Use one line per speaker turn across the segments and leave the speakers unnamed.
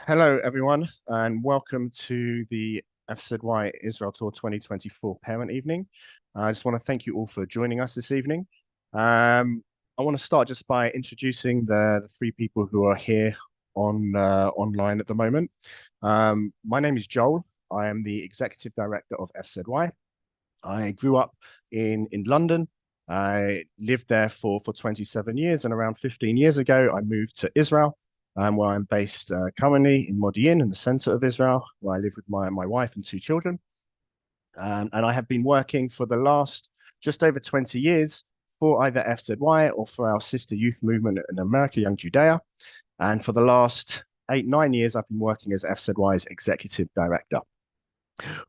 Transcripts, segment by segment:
Hello, everyone, and welcome to the FZY Israel Tour 2024 Parent Evening. I just want to thank you all for joining us this evening. I want to start just by introducing the three people who are here online at the moment. My name is Joel. I am the Executive Director of FZY. I grew up in London. I lived there for 27 years, and around 15 years ago, I moved to Israel, where I'm based currently in Modi'in, in the center of Israel, where I live with my wife and two children. And I have been working for the last just over 20 years for either FZY or for our sister youth movement in America, Young Judea. And for the last 8, 9 years, I've been working as FZY's Executive Director.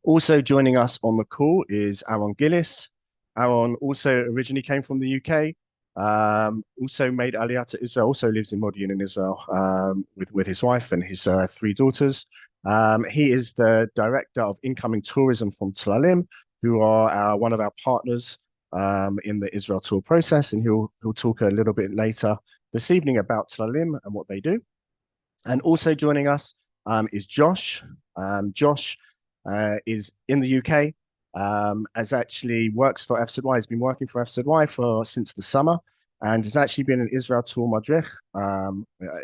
Also joining us on the call is Aaron Gillis. Aaron also originally came from the UK, also made Aliyah to Israel, also lives in Modi'in in Israel with his wife and his three daughters. He is the Director of Incoming Tourism from Tlalim, who are one of our partners in the Israel tour process, and he'll talk a little bit later this evening about Tlalim and what they do. And also joining us is Josh. Josh is in the UK, has actually works for FZY, has been working for FZY since the summer, and has actually been an Israel Tour Madrich,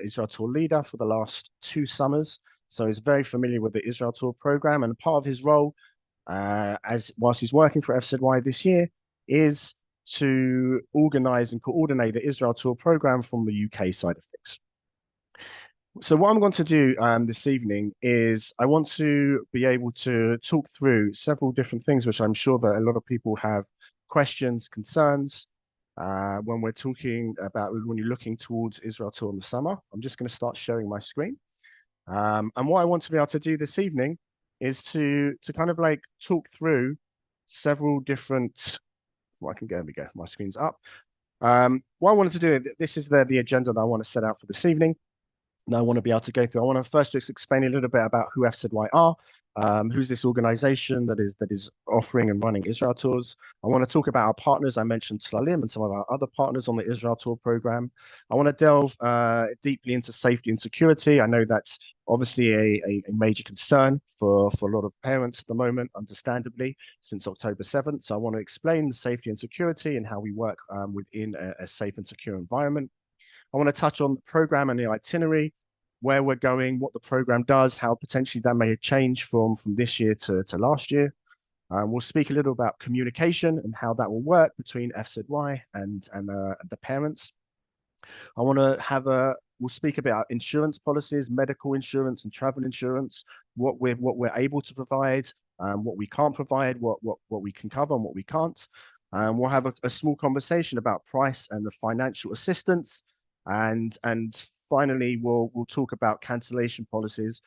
Israel Tour leader for the last 2 summers. So he's very familiar with the Israel Tour program, and part of his role, whilst he's working for FZY this year, is to organize and coordinate the Israel Tour program from the UK side of things. So what I'm going to do this evening is I want to be able to talk through several different things, which I'm sure that a lot of people have questions, concerns when we're talking about when you're looking towards Israel Tour in the summer. I'm just going to start sharing my screen. And what I want to be able to do this evening is to kind of like talk through several different, well, I can go, there we go, my screen's up. What I wanted to do, this is the agenda that I want to set out for this evening. And I want to be able to go through. I want to first just explain a little bit about who FZY are, who's this organization that is offering and running Israel tours. I want to talk about our partners. I mentioned Tlalim and some of our other partners on the Israel tour program. I want to delve deeply into safety and security. I know that's obviously a major concern for a lot of parents at the moment, understandably, since October 7th. So I want to explain the safety and security and how we work within a safe and secure environment. I want to touch on the program and the itinerary, where we're going, what the program does, how potentially that may change from this year to last year. We'll speak a little about communication and how that will work between FZY and the parents. I want to we'll speak about insurance policies, medical insurance and travel insurance, what we're able to provide, what we can't provide, what we can cover and what we can't. We'll have a small conversation about price and the financial assistance. And finally, we'll talk about cancellation policies,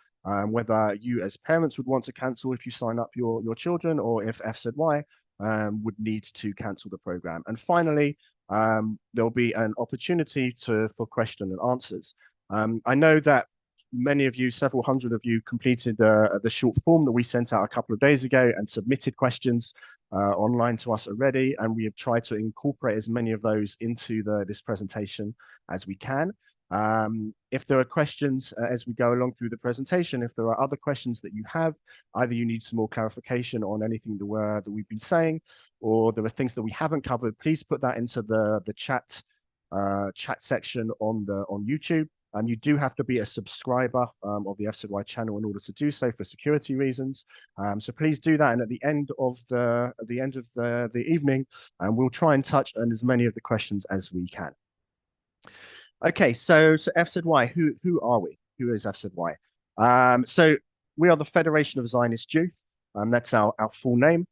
whether you as parents would want to cancel if you sign up your children, or if FZY would need to cancel the program. And finally, there'll be an opportunity for question and answers. I know that many of you, several hundred of you, completed the short form that we sent out a couple of days ago and submitted questions online to us already, and we have tried to incorporate as many of those into this presentation as we can. If there are questions as we go along through the presentation, if there are other questions that you have, either you need some more clarification on anything that we've been saying, or there are things that we haven't covered, please put that into the chat section on YouTube. You do have to be a subscriber of the FZY channel in order to do so for security reasons. So please do that. And at the end of the evening, we'll try and touch on as many of the questions as we can. Okay, so FZY, who are we? Who is FZY? So we are the Federation of Zionist Youth. That's our full name.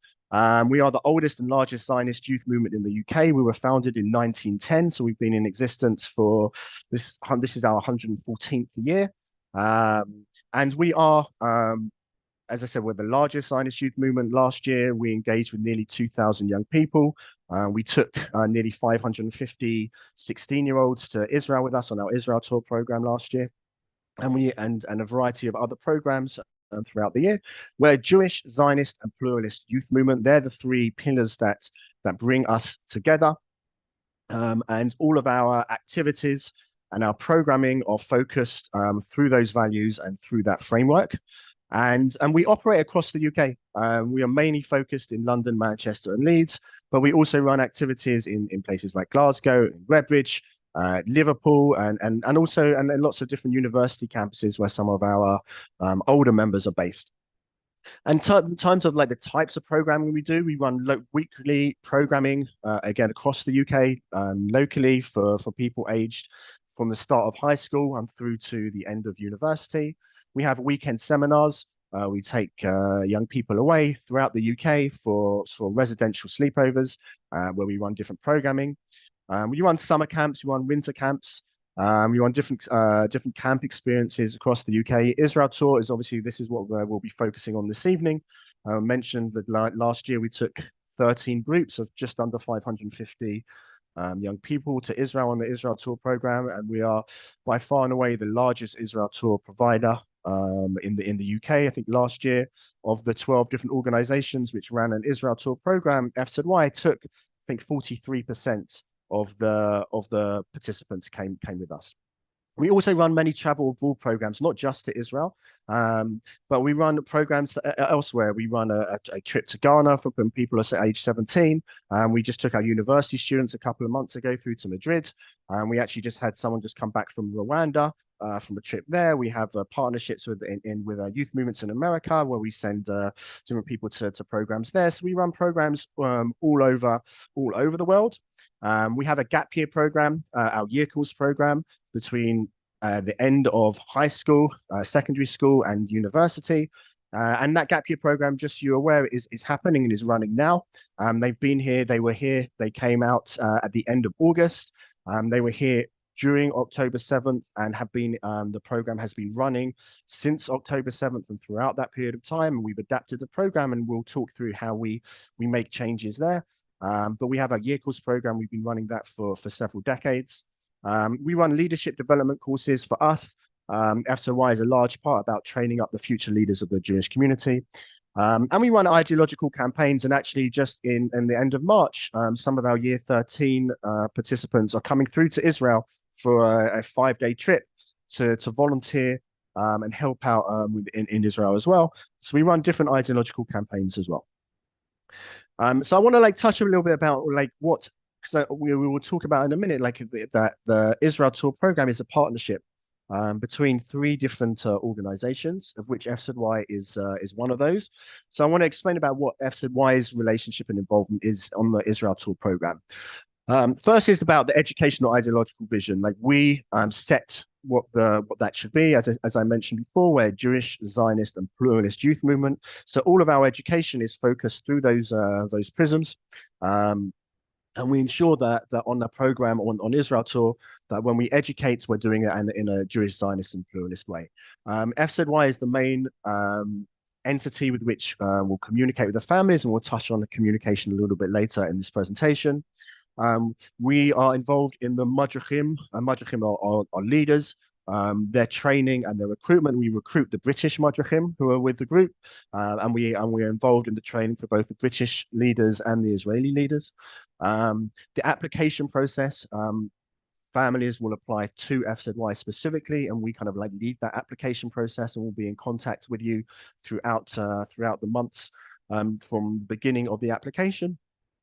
We are the oldest and largest Zionist youth movement in the UK. We were founded in 1910, so we've been in existence for this is our 114th year. And we are, as I said, we're the largest Zionist youth movement. Last year, we engaged with nearly 2,000 young people. We took nearly 550 16-year-olds to Israel with us on our Israel tour program last year. And a variety of other programs throughout the year. We're Jewish, Zionist, and pluralist youth movement. They're the three pillars that bring us together. And all of our activities and our programming are focused through those values and through that framework. And we operate across the UK. We are mainly focused in London, Manchester, and Leeds, but we also run activities in places like Glasgow, and Redbridge, Liverpool, and also and lots of different university campuses where some of our older members are based. And in terms of like the types of programming we do, we run weekly programming again across the UK, locally for people aged from the start of high school and through to the end of university. We have weekend seminars. We take young people away throughout the UK for residential sleepovers where we run different programming. We run summer camps, we run winter camps. We run different camp experiences across the UK. Israel tour is obviously, this is what we'll be focusing on this evening. I mentioned that last year we took 13 groups of just under 550 young people to Israel on the Israel tour program, and we are by far and away the largest Israel tour provider in the UK. I think last year, of the 12 different organizations which ran an Israel tour program, FZY took, I think, 43% of the participants came with us. We also run many travel abroad programs, not just to Israel, but we run programs elsewhere. We run a trip to Ghana for when people are age 17. We just took our university students a couple of months ago through to Madrid. We actually just had someone just come back from Rwanda from a trip there. We have partnerships with youth movements in America where we send different people to programs there. So we run programs all over the world. We have a gap year program, our year course program between the end of high school, secondary school, and university. And that gap year program, just so you're aware, is happening and is running now. They've been here, they were here, they came out at the end of August. They were here during October 7th and have been, the program has been running since October 7th and throughout that period of time. And we've adapted the program and we'll talk through how we make changes there. But we have a year course program. We've been running that for several decades. We run leadership development courses for us. FZY is a large part about training up the future leaders of the Jewish community. And we run ideological campaigns. And actually, just in the end of March, some of our year 13 participants are coming through to Israel for a 5-day trip to volunteer and help out in Israel as well. So we run different ideological campaigns as well. So I want to touch a little bit about what, because we will talk about in a minute, that the Israel Tour program is a partnership between 3 different organizations, of which FZY is one of those. So I want to explain about what FZY's relationship and involvement is on the Israel Tour program. First is about the educational ideological vision. We set what that should be, as I mentioned before. We're Jewish, Zionist, and pluralist youth movement. So all of our education is focused through those prisms. And we ensure that on the program on Israel Tour, that when we educate, we're doing it in a Jewish, Zionist, and pluralist way. FZY is the main entity with which we'll communicate with the families, and we'll touch on the communication a little bit later in this presentation. We are involved in the Madrachim. Madrachim are leaders, their training and their recruitment. We recruit the British Madrachim who are with the group, and we're involved in the training for both the British leaders and the Israeli leaders. The application process, families will apply to FZY specifically, and we kind of lead that application process, and we'll be in contact with you throughout the months from the beginning of the application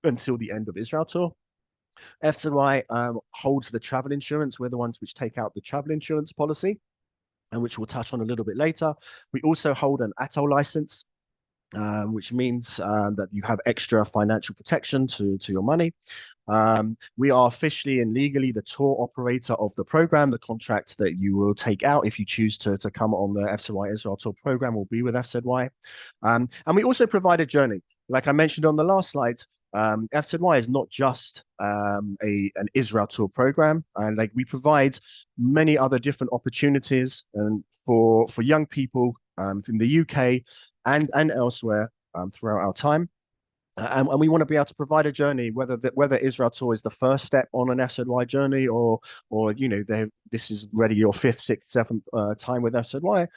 until the end of Israel Tour. FZY holds the travel insurance. We're the ones which take out the travel insurance policy, and which we'll touch on a little bit later. We also hold an ATOL license, which means that you have extra financial protection to your money. We are officially and legally the tour operator of the program. The contract that you will take out if you choose to come on the FZY Israel Tour program will be with FZY. And we also provide a journey. Like I mentioned on the last slide, FZY is not just an Israel Tour program, and we provide many other different opportunities for young people in the UK and elsewhere throughout our time. And we want to be able to provide a journey, whether Israel Tour is the first step on an FZY journey, or this is already your 5th, 6th, 7th time with FZY.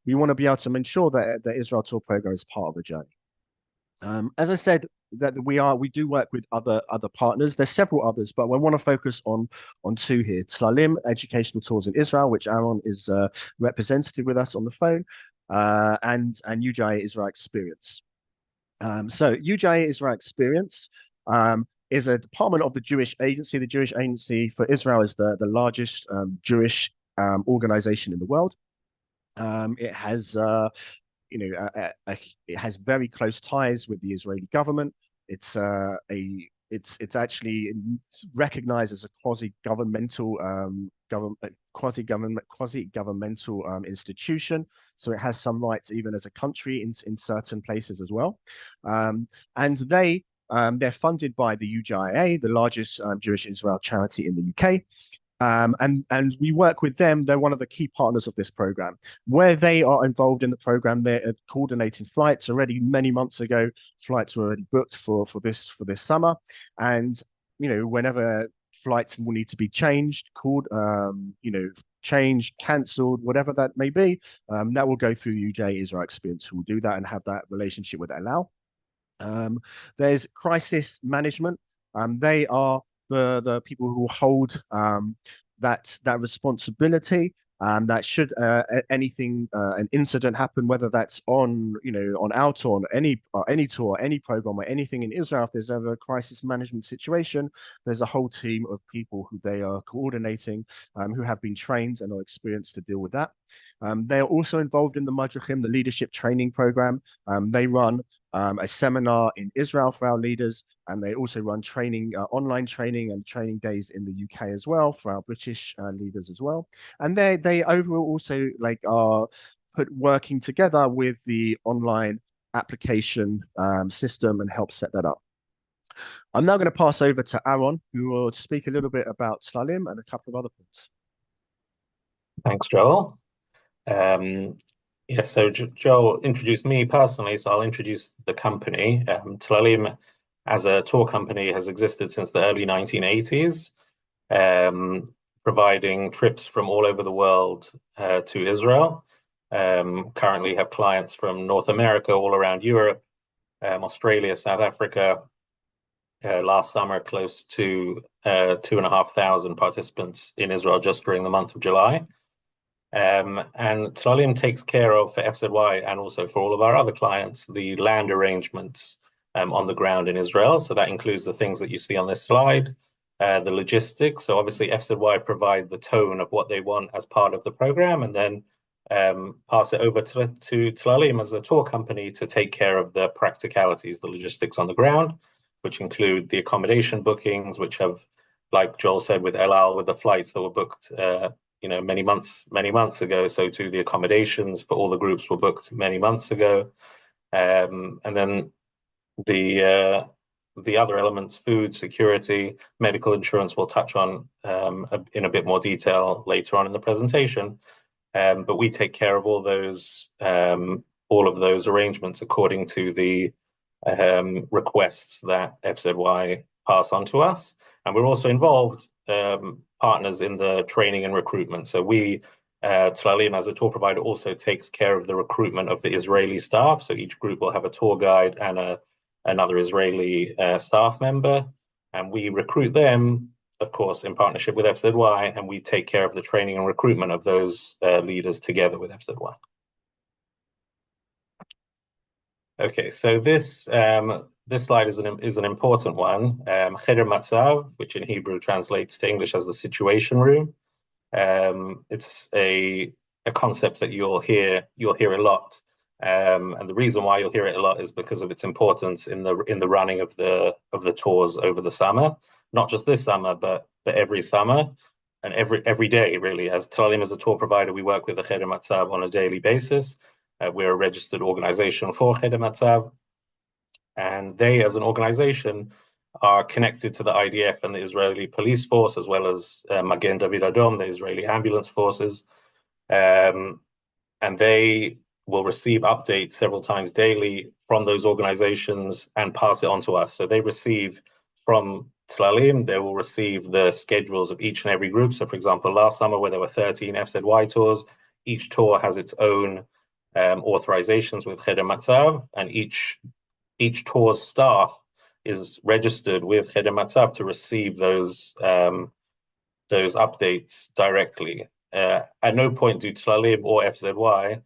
We want to be able to ensure that the Israel Tour program is part of the journey. As I said, that we do work with other partners. There's several others, but we want to focus on two here: Tlalim Educational Tours in Israel, which Aaron is representative with us on the phone, and UJI Israel Experience. So UJI Israel Experience is a department of the Jewish Agency. The Jewish Agency for Israel is the largest Jewish organization in the world. It has it has very close ties with the Israeli government. It's it's actually recognized as a quasi-governmental institution. So it has some rights even as a country in certain places as well. And they're funded by the UJIA, the largest Jewish Israel charity in the UK. And we work with them. They're one of the key partners of this program. Where they are involved in the program, they're coordinating flights. Already many months ago, flights were already booked for this summer. And whenever flights will need to be changed, changed, cancelled, whatever that may be, that will go through UJ Israel Experience, who will do that and have that relationship with Allow. There's crisis management. They are the people who hold that responsibility. That should an incident happen, whether that's on our tour, any tour, any program, or anything in Israel, if there's ever a crisis management situation, there's a whole team of people who they are coordinating, who have been trained and are experienced to deal with that. They are also involved in the Madrachim, the leadership training program. They run a seminar in Israel for our leaders, and they also run training, online training and training days in the UK as well for our British leaders as well. And they overall also are working together with the online application system and help set that up. I'm now going to pass over to Aaron, who will speak a little bit about Tlalim and a couple of other points.
Thanks, Joel. Yes, so Joel introduced me personally, so I'll introduce the company. Tlalim, as a tour company, has existed since the early 1980s, providing trips from all over the world to Israel. Currently have clients from North America, all around Europe, Australia, South Africa. Last summer, close to 2,500 participants in Israel just during the month of July. And Tlalim takes care of, for FZY and also for all of our other clients, the land arrangements on the ground in Israel. So that includes the things that you see on this slide, the logistics. So obviously FZY provide the tone of what they want as part of the program, and then pass it over to Tlalim as a tour company to take care of the practicalities, the logistics on the ground, which include the accommodation bookings, which have, like Joel said, with El Al, with the flights that were booked many months ago. So to the accommodations for all the groups were booked many months ago. And then the other elements, food, security, medical insurance, we'll touch on in a bit more detail later on in the presentation. But we take care of all of those arrangements according to the requests that FZY pass on to us. And we're also involved partners in the training and recruitment. So Tlalim, as a tour provider, also takes care of the recruitment of the Israeli staff. So each group will have a tour guide and another Israeli staff member. And we recruit them, of course, in partnership with FZY, and we take care of the training and recruitment of those leaders together with FZY. Okay, so this slide is an important one. Cheder Matzav, which in Hebrew translates to English as the situation room. It's a concept that you'll hear a lot, and the reason why you'll hear it a lot is because of its importance in the running of the tours over the summer. Not just this summer, but every summer and every day, really. As Tlalim, as a tour provider, we work with the Cheder Matzav on a daily basis. We're a registered organization for Cheder Matzav, and they, as an organization, are connected to the IDF and the Israeli police force, as well as Magen David Adom, the Israeli ambulance forces. And they will receive updates several times daily from those organizations and pass it on to us. So they receive from Tlalim, they will receive the schedules of each and every group. So, for example, last summer, where there were 13 FZY tours, each tour has its own authorizations with Cheder Matzav, and each tour's staff is registered with Cheder Matzav to receive those updates directly. At no point do Tlalim or FZY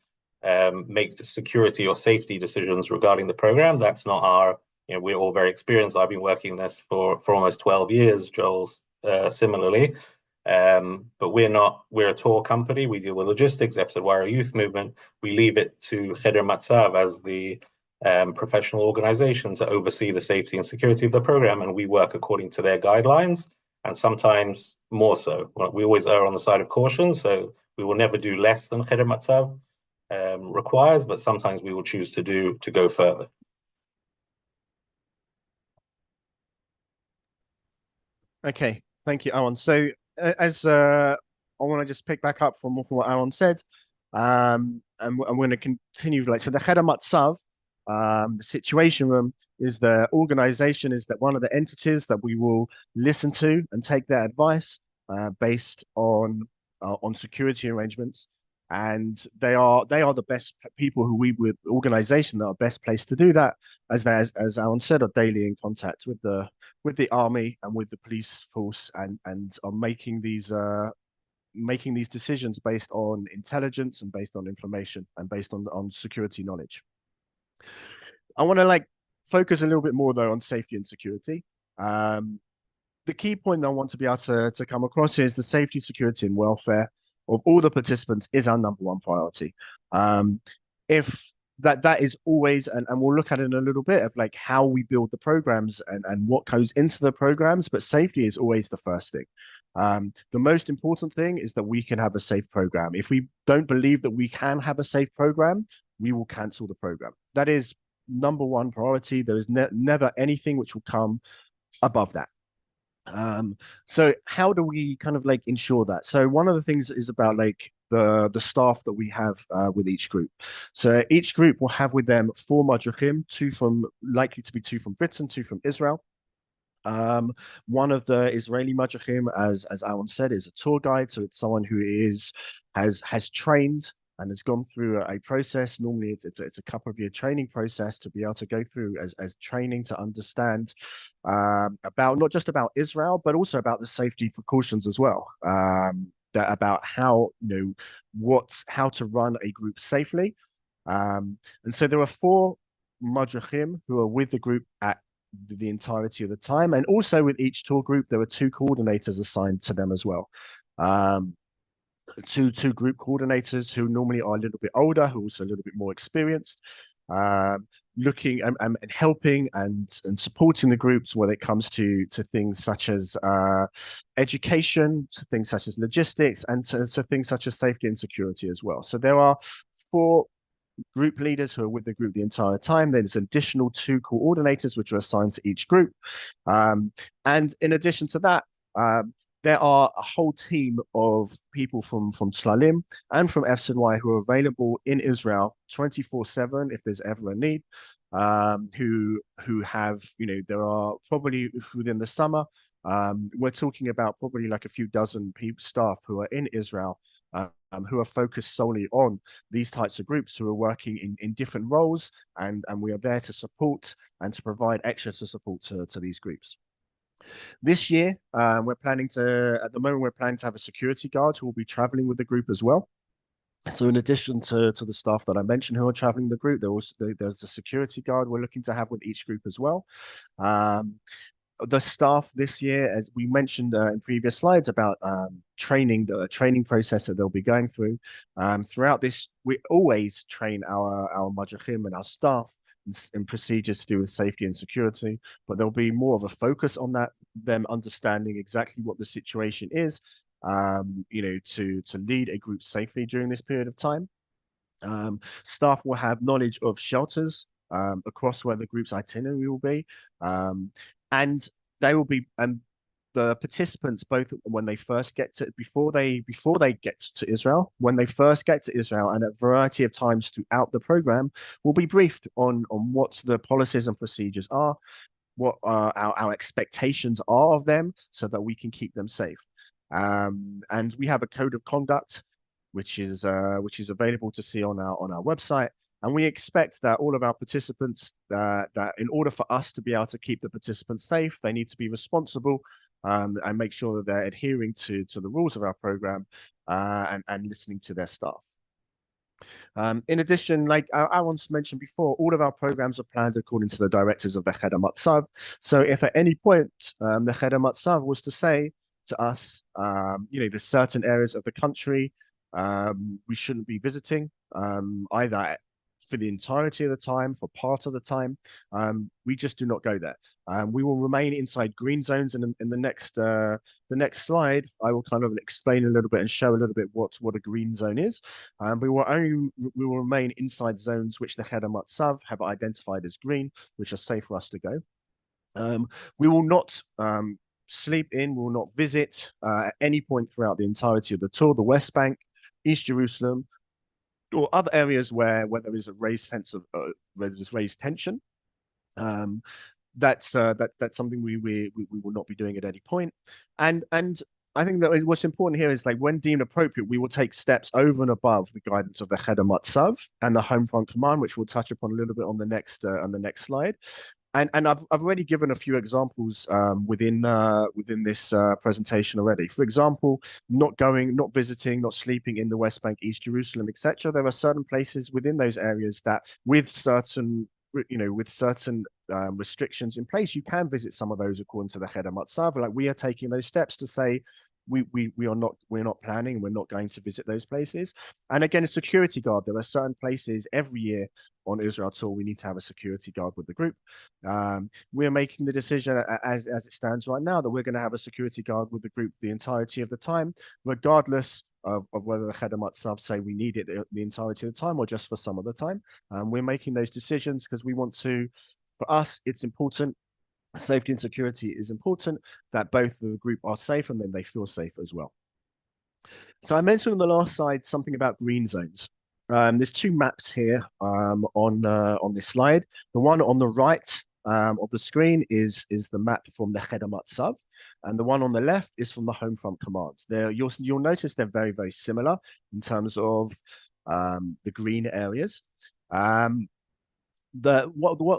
make the security or safety decisions regarding the program. That's not our, we're all very experienced. I've been working this for almost 12 years, Joel, similarly. But we're a tour company. We deal with logistics, FZY are a youth movement. We leave it to Cheder Matzav as the professional organization to oversee the safety and security of the program, and we work according to their guidelines, and sometimes more so. We always err on the side of caution, so we will never do less than Cheder Matzav requires, but sometimes we will choose to go further.
Okay, thank you, Aaron. So as I want to just pick back up from what Aaron said, and I'm going to continue. So the Cheder Matzav, the situation room, is the organization, is that one of the entities that we will listen to and take their advice based on security arrangements. And they are the best people who we with organization that are best placed to do that, as Aaron said, are daily in contact with the army and with the police force, and are making these decisions based on intelligence and based on information and based on security knowledge. I want to focus a little bit more though on safety and security. The key point that I want to be able to come across is the safety, security, and welfare of all the participants is our number one priority. If that is always, and we'll look at it in a little bit of how we build the programs and what goes into the programs, but safety is always the first thing. The most important thing is that we can have a safe program. If we don't believe that we can have a safe program, we will cancel the program. That is number one priority. There is never anything which will come above that. So how do we kind of ensure that? So one of the things is about the staff that we have with each group. So each group will have with them 4 madrichim, likely to be 2 from Britain, 2 from Israel. One of the Israeli madrichim, as Aaron said, is a tour guide. So it's someone who has trained and has gone through a process. Normally it's a couple of year training process to be able to go through as training to understand about not just about Israel, but also about the safety precautions as well. About how how to run a group safely. And so there are 4 madrichim who are with the group at the entirety of the time, and also with each tour group there were 2 coordinators assigned to them as well. Two group coordinators who normally are a little bit older, who are also a little bit more experienced, looking and helping and supporting the groups when it comes to things such as education, to things such as logistics, and to things such as safety and security as well. So there are 4 group leaders who are with the group the entire time. There's additional 2 coordinators which are assigned to each group. And in addition to that, there are a whole team of people from Tlalim and from FZY who are available in Israel 24/7 if there's ever a need. Who have, there are probably within the summer, we're talking about probably a few dozen staff who are in Israel, who are focused solely on these types of groups, who are working in different roles, and we are there to support and to provide extra support to these groups. This year, at the moment, we're planning to have a security guard who will be traveling with the group as well. So in addition to the staff that I mentioned who are traveling the group, there's a security guard we're looking to have with each group as well. The staff this year, as we mentioned in previous slides about the training process that they'll be going through. Throughout this, we always train our madrichim and our staff in procedures to do with safety and security, but there'll be more of a focus on that, them understanding exactly what the situation is, to lead a group safely during this period of time. Staff will have knowledge of shelters across where the group's itinerary will be, and they will be, and the participants, both when they first get to, before they get to Israel, when they first get to Israel, and at a variety of times throughout the program, will be briefed on what the policies and procedures are, what our expectations are of them, so that we can keep them safe. And we have a code of conduct which is available to see on our website, And we expect that all of our participants, that in order for us to be able to keep the participants safe, they need to be responsible and make sure that they're adhering to the rules of our program and listening to their staff. In addition, like I once mentioned before, all of our programs are planned according to the directives of the Cheder Matzav. So if at any point the Cheder Matzav was to say to us, there's certain areas of the country we shouldn't be visiting, either for the entirety of the time, for part of the time, we just do not go there. We will remain inside green zones, and in the next slide, I will kind of explain a little bit and show a little bit what a green zone is. We will remain inside zones which the Cheder Matzav have identified as green, which are safe for us to go. We will not sleep in, we will not visit at any point throughout the entirety of the tour, the West Bank, East Jerusalem, or other areas where there is a raised sense of raised tension. That's something we will not be doing at any point. And I think that what's important here is, like, when deemed appropriate, we will take steps over and above the guidance of the Cheder Matzav and the Home Front Command, which we'll touch upon a little bit on the next slide. And I've already given a few examples within this presentation already. For example, not visiting, not sleeping in the West Bank, East Jerusalem, etc. There are certain places within those areas that, with certain restrictions in place, you can visit some of those according to the Cheder Matzav. Like, we are taking those steps to say we're not planning, we're not going to visit those places. And again, a security guard. There are certain places every year on Israel Tour we need to have a security guard with the group. We're making the decision as it stands right now that we're going to have a security guard with the group the entirety of the time, regardless of whether the Cheder Matzav say we need it the entirety of the time or just for some of the time. We're making those decisions because we want to. For us, it's important. Safety and security is important, that both the group are safe and then they feel safe as well. So I mentioned on the last slide something about green zones. There's two maps here on this slide. The one on the right of the screen is the map from the Cheder Matzav, and the one on the left is from the Home Front Command. You'll notice they're very, very similar in terms of the green areas. The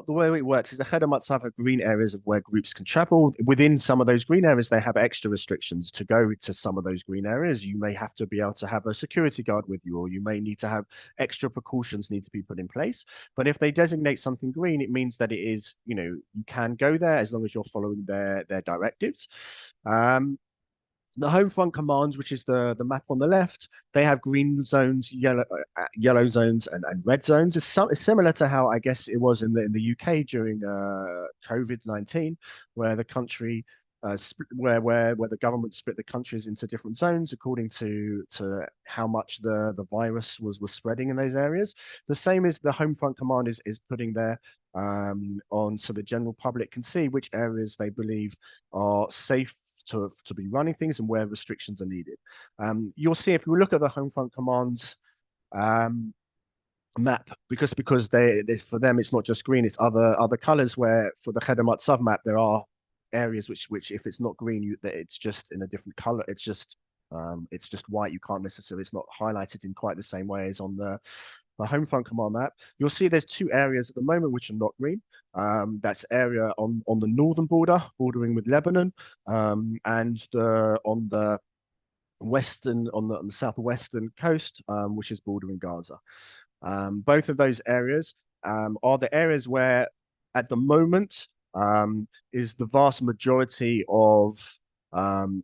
way it works is the Cheder Matzav have green areas of where groups can travel. Within some of those green areas, they have extra restrictions. To go to some of those green areas, you may have to be able to have a security guard with you, or you may need to have extra precautions need to be put in place. But if they designate something green, it means that it is, you can go there as long as you're following their directives. The Home Front Commands, which is the map on the left, they have green zones, yellow zones, and red zones. It's similar to how I guess it was in the UK during COVID-19, where the country where the government split the countries into different zones according to how much the virus was spreading in those areas. The same as the Home Front Command is putting there on, so the general public can see which areas they believe are safe to be running things and where restrictions are needed. You'll see if we look at the Home Front Command's map, because for them it's not just green, it's other colors, where for the Cheder Matzav map there are areas which if it's not green, it's just in a different color. It's just white. You can't necessarily, it's not highlighted in quite the same way as on the Home Front Command map. You'll see there's two areas at the moment which are not green. That's area on the northern border, bordering with Lebanon, and on the southwestern coast, which is bordering Gaza. Both of those areas are the areas where, at the moment, is the vast majority of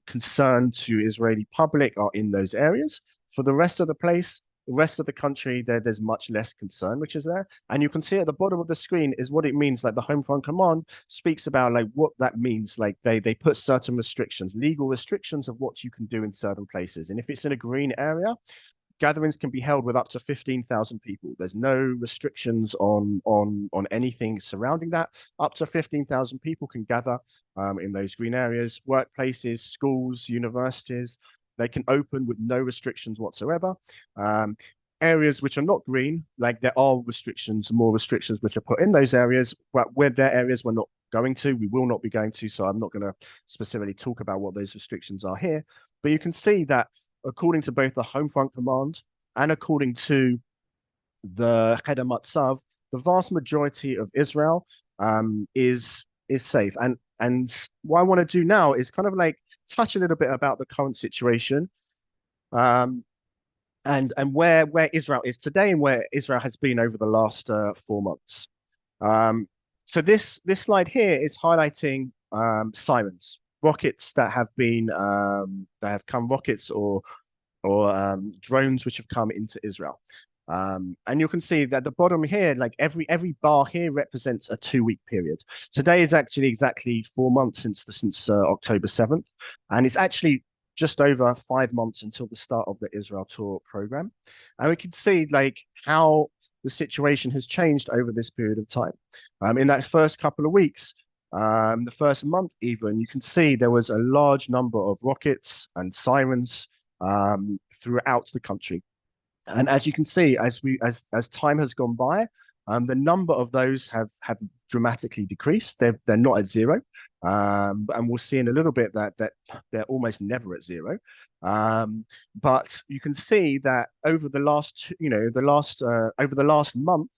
concern to Israeli public are in those areas. For the rest of the country, there's much less concern, which is there. And you can see at the bottom of the screen is what it means. Like, the Home Front Command speaks about like what that means. Like, they put certain restrictions, legal restrictions of what you can do in certain places. And if it's in a green area, gatherings can be held with up to 15,000 people. There's no restrictions on anything surrounding that. Up to 15,000 people can gather in those green areas. Workplaces, schools, universities, they can open with no restrictions whatsoever. Areas which are not green, like, there are more restrictions which are put in those areas, but where their areas we will not be going to. So I'm not going to specifically talk about what those restrictions are here. But you can see that according to both the Home Front Command and according to the Cheder Matzav, the vast majority of Israel is safe. And what I want to do now is kind of like touch a little bit about the current situation, um, and where Israel is today and where Israel has been over the last 4 months. Um, so this slide here is highlighting sirens, rockets that have come, rockets or drones which have come into Israel. And you can see that the bottom here, like every bar here represents a 2 week period. Today is actually exactly 4 months since October 7th, and it's actually just over 5 months until the start of the Israel tour program. And we can see like how the situation has changed over this period of time. In that first couple of weeks, the first month even, you can see there was a large number of rockets and sirens throughout the country. And as you can see, as time has gone by, the number of those have dramatically decreased. They're not at zero, and we'll see in a little bit that they're almost never at zero. But you can see that over the last, over the last month,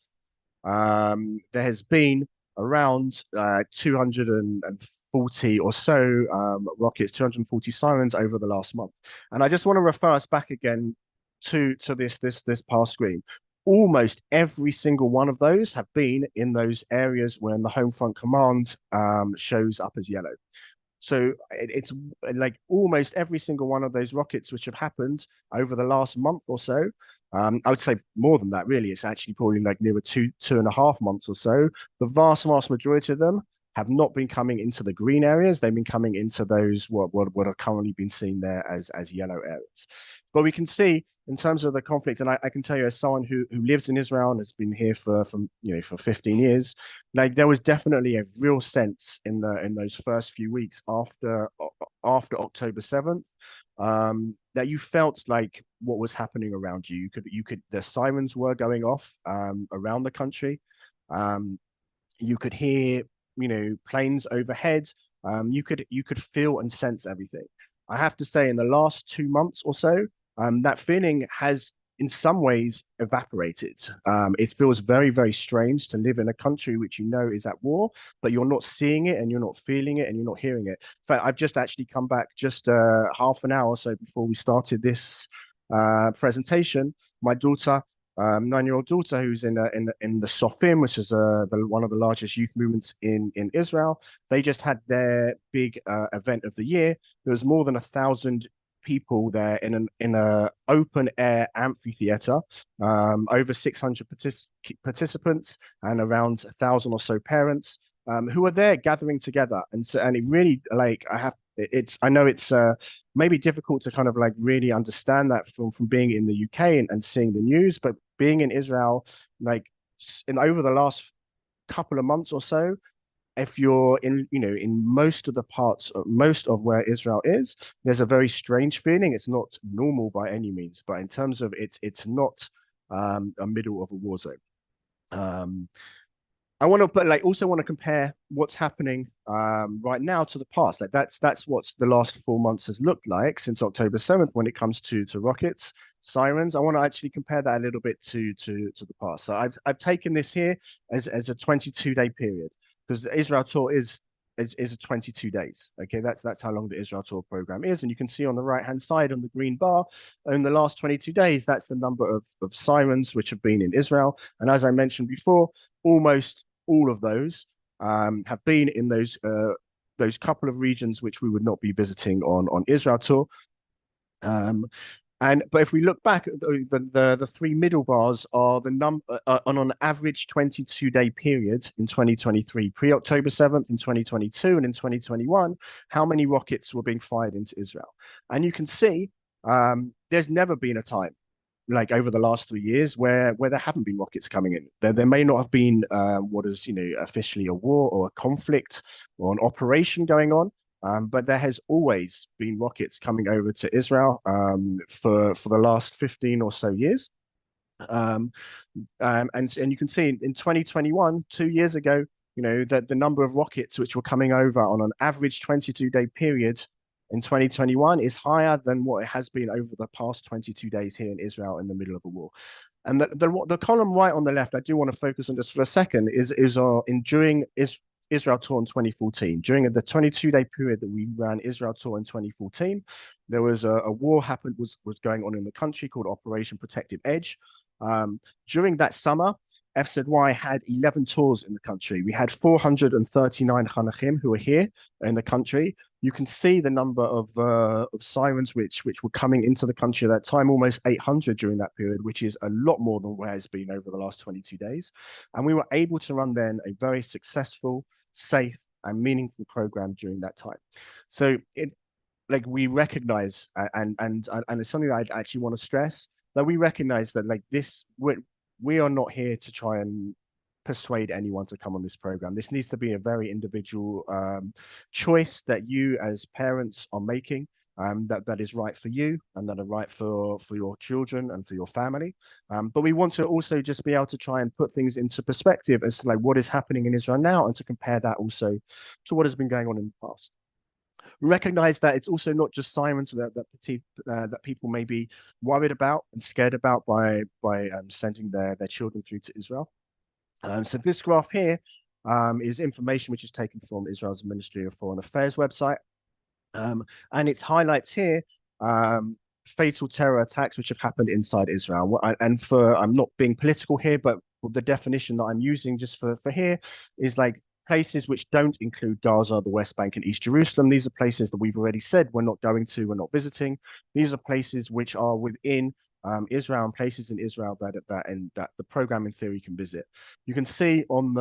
there has been around 240 or so rockets, 240 sirens over the last month. And I just want to refer us back again to this past screen. Almost every single one of those have been in those areas when the home front command shows up as yellow. So it's like almost every single one of those rockets which have happened over the last month or so. I would say more than that, really. It's actually probably like nearer 2.5 months or so. The vast majority of them have not been coming into the green areas. They've been coming into those what are currently being seen there as yellow areas. But we can see in terms of the conflict, and I can tell you as someone who lives in Israel and has been here for 15 years, like there was definitely a real sense in those first few weeks after October 7th, that you felt like what was happening around you. The sirens were going off around the country. You could hear planes overhead. You could feel and sense everything. I have to say, in the last 2 months or so, that feeling has in some ways evaporated. It feels very strange to live in a country which is at war, but you're not seeing it and you're not feeling it and you're not hearing it. In fact, I've just actually come back just half an hour or so before we started this presentation. My daughter, 9-year-old daughter, who's in the Sofim, which is one of the largest youth movements in Israel. They just had their big event of the year. There was more than 1,000 people there in a open air amphitheater, over 600 participants and around 1,000 or so parents who are there gathering together. And it really, like, I know it's maybe difficult to kind of like really understand that from being in the UK and seeing the news, but being in Israel, like over the last couple of months or so, if you're in most of where Israel is, there's a very strange feeling. It's not normal by any means, but in terms of it's not a middle of a war zone. I want to, but like also want to compare what's happening right now to the past. Like that's what the last 4 months has looked like since October 7th when it comes to rockets, sirens. I want to actually compare that a little bit to the past. So I've taken this here as a 22-day period because the Israel tour is a 22 days. Okay, that's how long the Israel tour program is, and you can see on the right hand side on the green bar, in the last 22 days, that's the number of sirens which have been in Israel. And as I mentioned before, almost all of those have been in those couple of regions which we would not be visiting on Israel tour. But if we look back at the three middle bars are the number on an average 22-day period in 2023, pre-October 7th in 2022 and in 2021, how many rockets were being fired into Israel. And you can see there's never been a time like over the last 3 years where there haven't been rockets coming in. There may not have been what is officially a war or a conflict or an operation going on, but there has always been rockets coming over to Israel for the last 15 or so years. And you can see in 2021, 2 years ago, that the number of rockets which were coming over on an average 22-day period in 2021 is higher than what it has been over the past 22 days here in Israel in the middle of a war. And the column right on the left, I do want to focus on just for a second, is our enduring Israel tour in 2014. During the 22-day period that we ran Israel tour in 2014, there was a war happened was going on in the country called Operation Protective Edge. During that summer, FZY had 11 tours in the country. We had 439 Chanachim who were here in the country. You can see the number of sirens which were coming into the country at that time, almost 800 during that period, which is a lot more than where it's been over the last 22 days. And we were able to run then a very successful, safe, and meaningful program during that time. So we recognize, and it's something that I actually want to stress, that we recognize that we are not here to try and persuade anyone to come on this program. This needs to be a very individual choice that you as parents are making, that is right for you and that are right for your children and for your family. But we want to also just be able to try and put things into perspective as to what is happening in Israel now, and to compare that also to what has been going on in the past. Recognize that it's also not just sirens that people may be worried about and scared about by sending their children through to Israel. So this graph here is information which is taken from Israel's Ministry of Foreign Affairs website. And it highlights here fatal terror attacks which have happened inside Israel. And I'm not being political here, but the definition that I'm using just for here is places which don't include Gaza, the West Bank, and East Jerusalem. These are places that we've already said we're not going to, we're not visiting. These are places which are within Israel, and places in Israel that the program in theory can visit. You can see on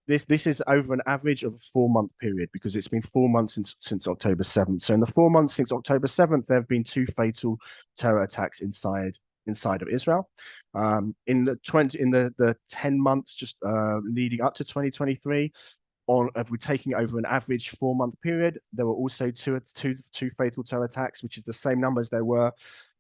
this is over an average of a 4-month period, because it's been 4 months since October 7th. So in the 4 months since October 7th, there have been 2 fatal terror attacks inside of Israel. In the 10 months just leading up to 2023, if we're taking over an average 4-month period, there were also two fatal terror attacks, which is the same number as there were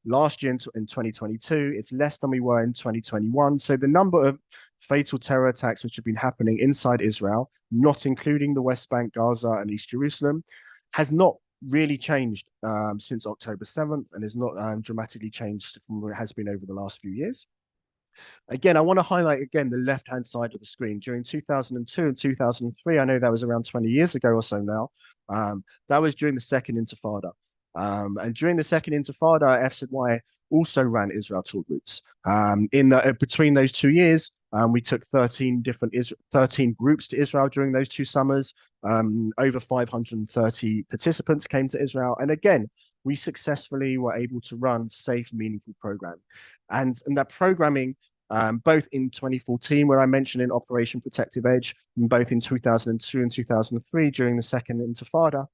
last year in 2022. It's less than we were in 2021. So the number of fatal terror attacks which have been happening inside Israel, not including the West Bank, Gaza, and East Jerusalem, has not really changed since October 7th, and has not dramatically changed from where it has been over the last few years. Again, I want to highlight again the left-hand side of the screen. During 2002 and 2003, I know that was around 20 years ago or so now, that was during the Second Intifada. And during the Second Intifada, FZY also ran Israel tour routes. Between those 2 years, we took 13 groups to Israel during those 2 summers. Over 530 participants came to Israel. And again, we successfully were able to run safe, meaningful program. And that programming, both in 2014, where I mentioned in Operation Protective Edge, and both in 2002 and 2003 during the Second Intifada,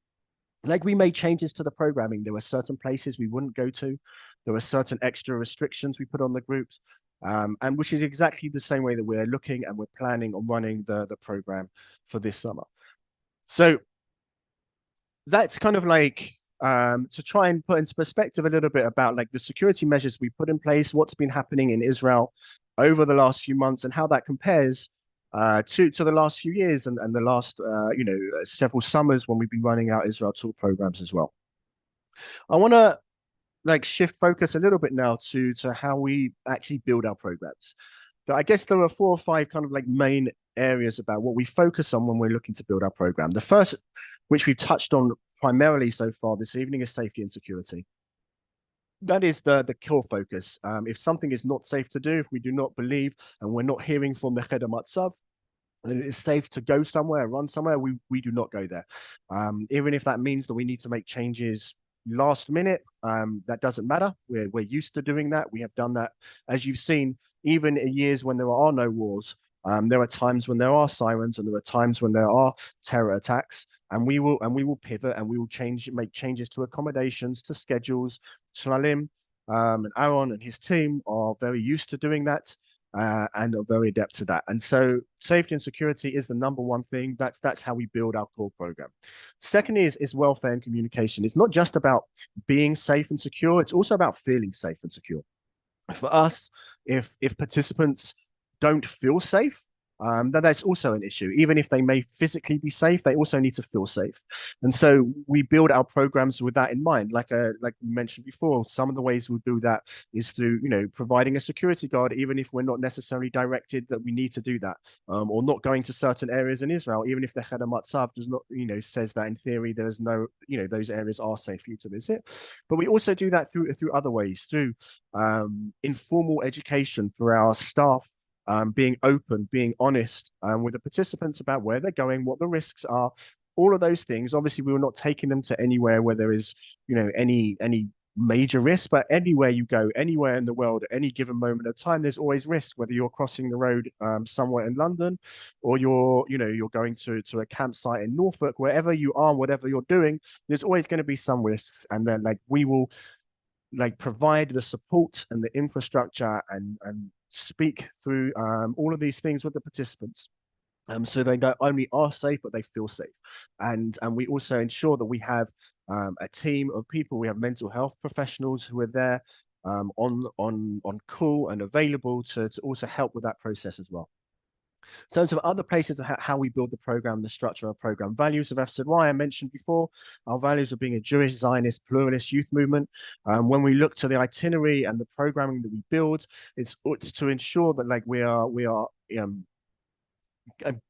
we made changes to the programming. There were certain places we wouldn't go to. There were certain extra restrictions we put on the groups, and which is exactly the same way that we're looking and we're planning on running the program for this summer. So that's kind of to try and put into perspective a little bit about the security measures we put in place, what's been happening in Israel over the last few months, and how that compares to the last few years and the last several summers when we've been running our Israel tour programs as well. I want to shift focus a little bit now to how we actually build our programs. So I guess there are 4 or 5 kind of main areas about what we focus on when we're looking to build our program. The first, which we've touched on primarily so far this evening, is safety and security. That is the core focus. If something is not safe to do, if we do not believe and we're not hearing from the Cheder Matzav that it is safe to go somewhere, run somewhere, we do not go there. Even if that means that we need to make changes last minute, that doesn't matter. We're used to doing that. We have done that, as you've seen, even in years when there are no wars. There are times when there are sirens, and there are times when there are terror attacks, and we will pivot, and we will make changes to accommodations, to schedules. Shalalim and Aaron and his team are very used to doing that, and are very adept to that. And so safety and security is the number one thing. That's how we build our core program. Second is welfare and communication. It's not just about being safe and secure. It's also about feeling safe and secure. For us, if participants don't feel safe, that's also an issue. Even if they may physically be safe, they also need to feel safe. And so we build our programs with that in mind. Like we mentioned before, some of the ways we do that is through, providing a security guard, even if we're not necessarily directed that we need to do that, or not going to certain areas in Israel, even if the Cheder Matzav does not, says that in theory there's no, those areas are safe for you to visit. But we also do that through other ways, through informal education for our staff, being open, being honest with the participants about where they're going, what the risks are, all of those things. Obviously, we were not taking them to anywhere where there is, any major risk, but anywhere you go, anywhere in the world, at any given moment of time, there's always risk. Whether you're crossing the road somewhere in London, or you're going to a campsite in Norfolk, wherever you are, whatever you're doing, there's always going to be some risks, and then we will provide the support and the infrastructure and speak through all of these things with the participants. So they not only are safe, but they feel safe. And we also ensure that we have a team of people. We have mental health professionals who are there on call and available to also help with that process as well. In terms of other places of how we build the program, the structure of program values of FZY, I mentioned before, our values of being a Jewish, Zionist, pluralist youth movement. When we look to the itinerary and the programming that we build, it's to ensure that we are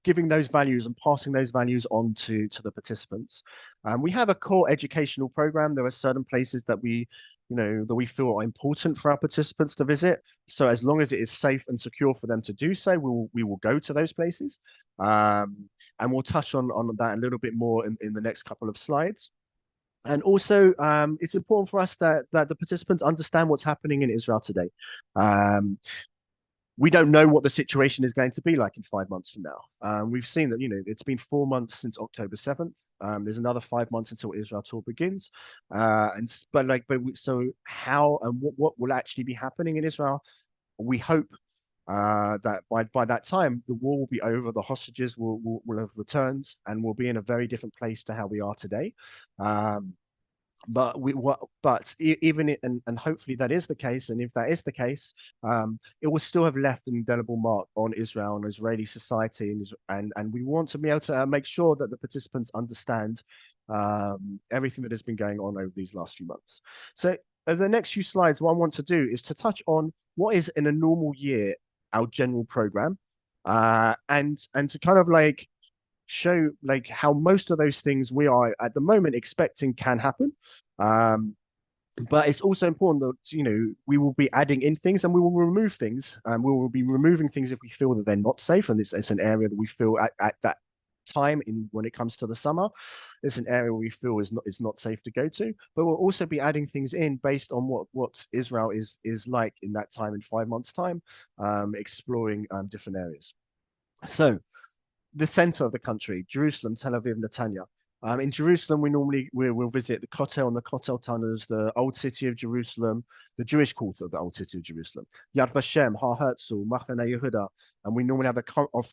giving those values and passing those values on to the participants. We have a core educational program. There are certain places that we feel are important for our participants to visit. So as long as it is safe and secure for them to do so, we will go to those places. And we'll touch on that a little bit more in the next couple of slides. And also, it's important for us that the participants understand what's happening in Israel today. We don't know what the situation is going to be like in 5 months from now. We've seen that, it's been 4 months since October 7th. There's another 5 months until Israel tour begins. So how and what will actually be happening in Israel? We hope that by that time, the war will be over, the hostages will have returned, and we'll be in a very different place to how we are today. And hopefully that is the case, and if that is the case, it will still have left an indelible mark on Israel and Israeli society, and we want to be able to make sure that the participants understand everything that has been going on over these last few months. So the next few slides, what I want to do is to touch on what is in a normal year our general program, and to kind of show how most of those things we are at the moment expecting can happen. But it's also important that we will be adding in things and we will remove things, and we will be removing things if we feel that they're not safe, and it's an area that we feel at that time when it comes to the summer, it's an area we feel is not safe to go to. But we'll also be adding things in based on what Israel is like in that time, in 5 months time, exploring different areas. So the center of the country, Jerusalem, Tel Aviv, Netanya. In Jerusalem, we'll visit the Kotel and the Kotel tunnels, the old city of Jerusalem, the Jewish quarter of the old city of Jerusalem, Yad Vashem, Har Herzl, Machane Yehuda, and we normally have a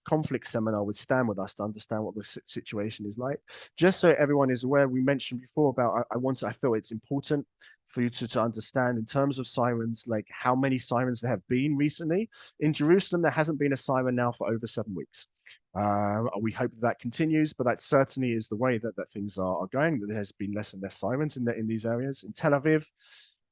conflict seminar with Stan with us to understand what the situation is like. Just so everyone is aware, we mentioned before about I feel it's important for you to understand in terms of sirens, how many sirens there have been recently. In Jerusalem, there hasn't been a siren now for over 7 weeks. We hope that continues, but that certainly is the way that things are going, that there has been less and less sirens in these areas. In Tel Aviv,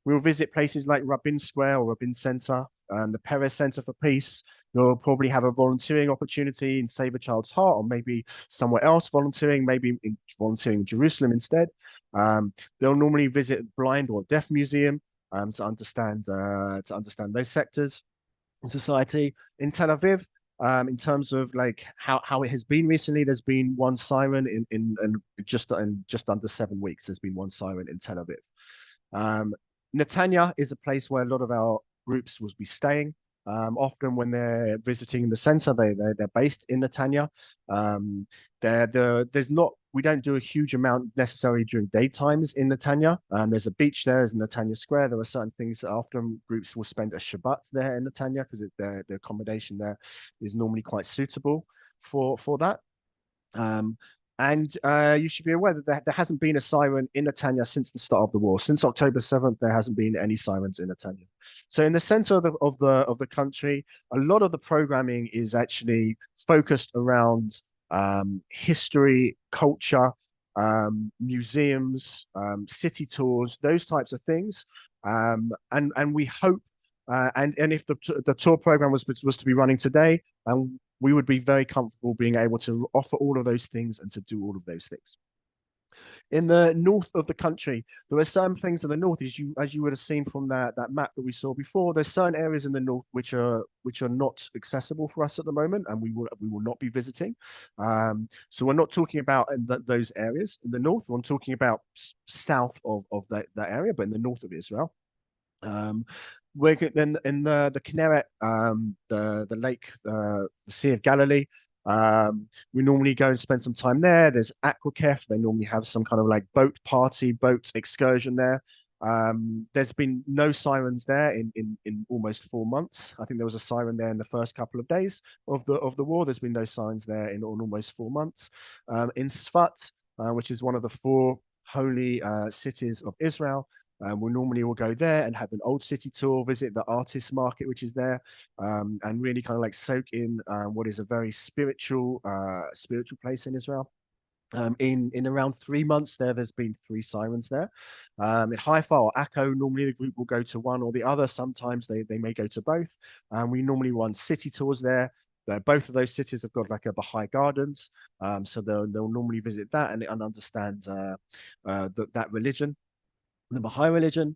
we'll visit places like Rabin Square or Rabin Center and the Perez Center for Peace. You'll probably have a volunteering opportunity in Save a Child's Heart, or maybe somewhere else volunteering, volunteering in Jerusalem instead. They'll normally visit Blind or Deaf Museum to understand those sectors in society. In Tel Aviv, in terms of how it has been recently, there's been one siren in just under 7 weeks. There's been one siren in Tel Aviv. Netanya is a place where a lot of our groups will be staying. Often when they're visiting the center, they're based in Netanya. We don't do a huge amount necessarily during daytimes in Netanya. There's a beach there, there's Netanya Square. There are certain things that often groups will spend a Shabbat there in Netanya because the accommodation there is normally quite suitable for that. And you should be aware that there hasn't been a siren in Netanya since the start of the war. Since October 7th, there hasn't been any sirens in Netanya. So in the center of the country, a lot of the programming is actually focused around history, culture, museums, city tours, those types of things. And we hope, and if the tour program was to be running today, we would be very comfortable being able to offer all of those things and to do all of those things. In the north of the country, there are some things in the north, as you would have seen from that map that we saw before. There's certain areas in the north which are not accessible for us at the moment, and we will not be visiting. So we're not talking about those areas in the north. I'm talking about south of that area, but in the north of Israel. Um, we're then in the Kinneret, the lake, the Sea of Galilee. We normally go and spend some time there. There's Aquakef. They normally have some kind of like boat party, boat excursion there. There's been no sirens there in almost 4 months. I think there was a siren there in the first couple of days of the war. There's been no sirens there in almost 4 months. In Sfat, which is one of the four holy cities of Israel. We normally will go there and have an old city tour, visit the artist market, which is there, and really kind of like soak in what is a very spiritual place in Israel. In around 3 months there's been three sirens there. In Haifa or Akko, normally the group will go to one or the other. Sometimes they may go to both. We normally run city tours there. Both of those cities have got like a Baha'i gardens, so they'll normally visit that and understand that religion, the Baha'i religion.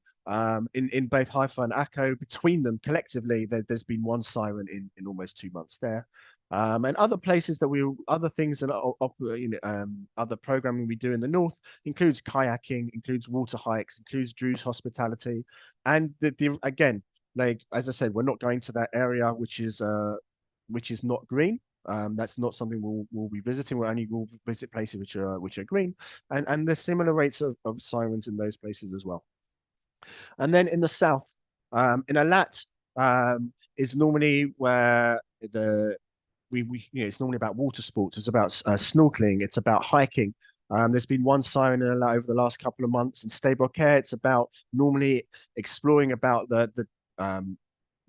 In both Haifa and Akko, between them collectively, there's been one siren in almost 2 months there. And other places other things and other programming we do in the north includes kayaking, includes water hikes, includes Druze hospitality, and again, like as I said, we're not going to that area which is not green. That's not something we'll be visiting. We'll visit places which are green, and there's similar rates of sirens in those places as well. And then in the south, in Alat, is normally where it's normally about water sports. It's about snorkeling. It's about hiking. There's been one siren in Alat over the last couple of months. In Stable Care, it's about normally exploring about the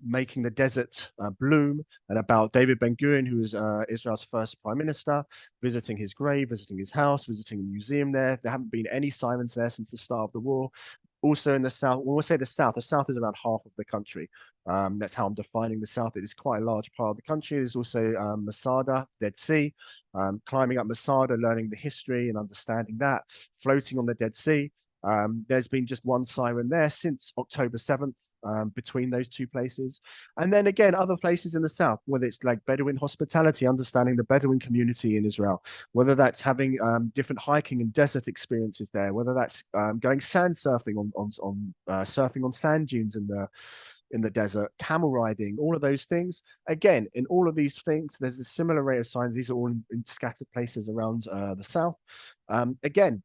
making the desert bloom, and about David Ben-Gurion, who was Israel's first prime minister, visiting his grave, visiting his house, visiting a museum there. There haven't been any sirens there since the start of the war. Also in the south, when we say the south is around half of the country. That's how I'm defining the south. It is quite a large part of the country. There's also Masada, Dead Sea, climbing up Masada, learning the history and understanding that, floating on the Dead Sea. There's been just one siren there since October 7th, between those two places. And then again, other places in the south, whether it's like Bedouin hospitality, understanding the Bedouin community in Israel, whether that's having different hiking and desert experiences there, whether that's going sand surfing on surfing on sand dunes in the desert, camel riding, all of those things. Again, in all of these things, there's a similar rate of signs. These are all in scattered places around the south. Again,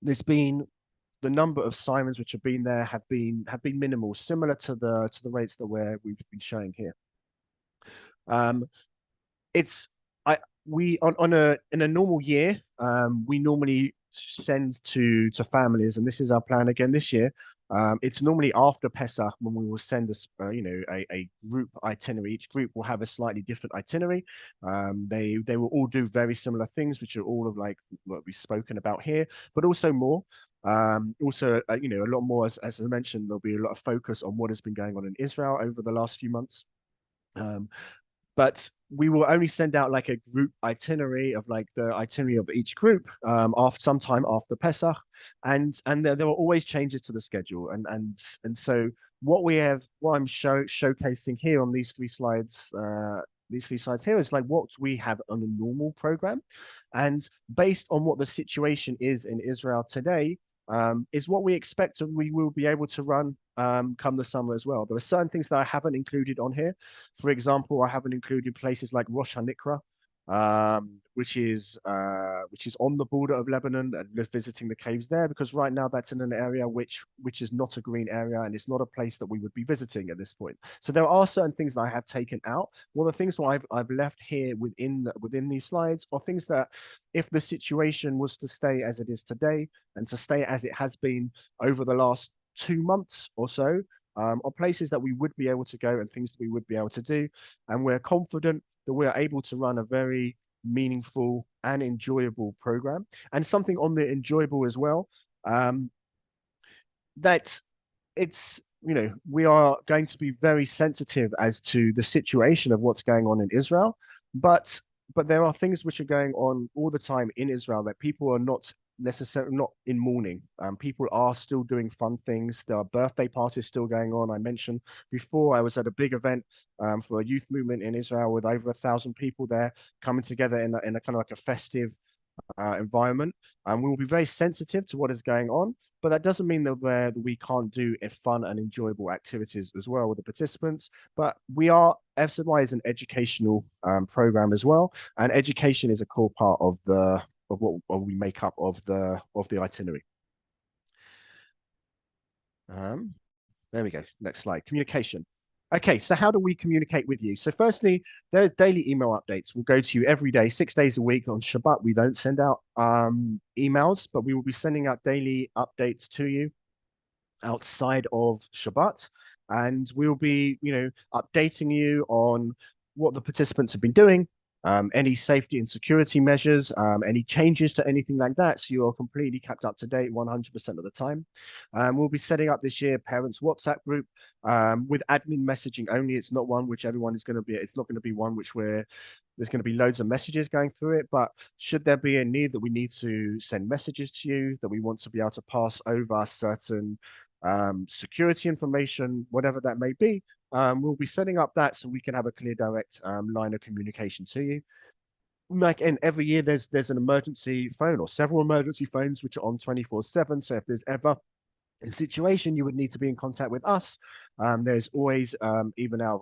there's been the number of sirens which have been there have been minimal, similar to the rates that we've been showing here. It's I we on a in a normal year, we normally send to families, and this is our plan again this year. It's normally after Pesach when we will send us, a group itinerary. Each group will have a slightly different itinerary. They will all do very similar things, which are all of like what we've spoken about here, but also more. Also, a lot more, as I mentioned, there'll be a lot of focus on what has been going on in Israel over the last few months. Um, but we will only send out like a group itinerary of like the itinerary of each group after sometime after Pesach, and there were always changes to the schedule, and so what I'm showcasing here on these three slides here is like what we have on a normal program, and based on what the situation is in Israel today, is what we expect we will be able to run come the summer as well. There are certain things that I haven't included on here. For example, I haven't included places like Rosh HaNikra. which is on the border of Lebanon, and visiting the caves there, because right now that's in an area which is not a green area, and it's not a place that we would be visiting at this point. So there are certain things that I have taken out. Well, the things that I've left here within these slides are things that, if the situation was to stay as it is today and to stay as it has been over the last 2 months or so, are places that we would be able to go and things that we would be able to do. And we're confident that we're able to run a very meaningful and enjoyable program. And something on the enjoyable as well, that it's, we are going to be very sensitive as to the situation of what's going on in Israel, but there are things which are going on all the time in Israel that people are not necessarily not in mourning. People are still doing fun things. There are birthday parties still going on. I mentioned before I was at a big event for a youth movement in Israel with over 1,000 people there coming together in a kind of like a festive environment. We will be very sensitive to what is going on, but that doesn't mean that we can't do fun and enjoyable activities as well with the participants. But FZY is an educational program as well, and education is a core part of what we make up of the itinerary. There we go. Next slide. Communication. Okay, so how do we communicate with you? So firstly, there's daily email updates. We'll go to you every day, 6 days a week. On Shabbat, we don't send out emails, but we will be sending out daily updates to you outside of Shabbat. And we'll be, updating you on what the participants have been doing, any safety and security measures, any changes to anything like that. So you are completely kept up to date 100% of the time. We'll be setting up this year parents WhatsApp group with admin messaging only. It's not one which everyone is going to be, it's not going to be one which there's going to be loads of messages going through it, but should there be a need that we need to send messages to you, that we want to be able to pass over certain security information, whatever that may be, we'll be setting up that so we can have a clear, direct line of communication to you. Like in every year, there's an emergency phone or several emergency phones which are on 24/7. So if there's ever a situation you would need to be in contact with us, there's always, even out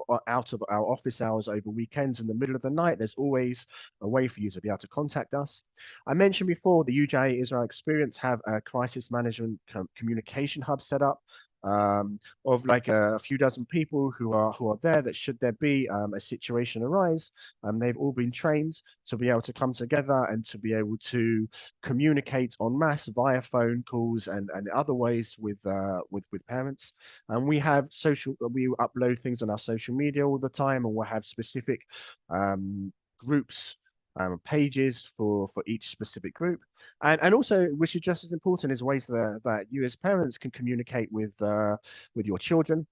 of our office hours over weekends in the middle of the night, there's always a way for you to be able to contact us. I mentioned before the UJA Israel Experience have a crisis management communication hub set up, of like a few dozen people who are there, that should there be a situation arise, they've all been trained to be able to come together and to be able to communicate en masse via phone calls and other ways with parents. And we upload things on our social media all the time, and we'll have specific groups, pages for each specific group, and also, which is just as important, is ways that you as parents can communicate with your children.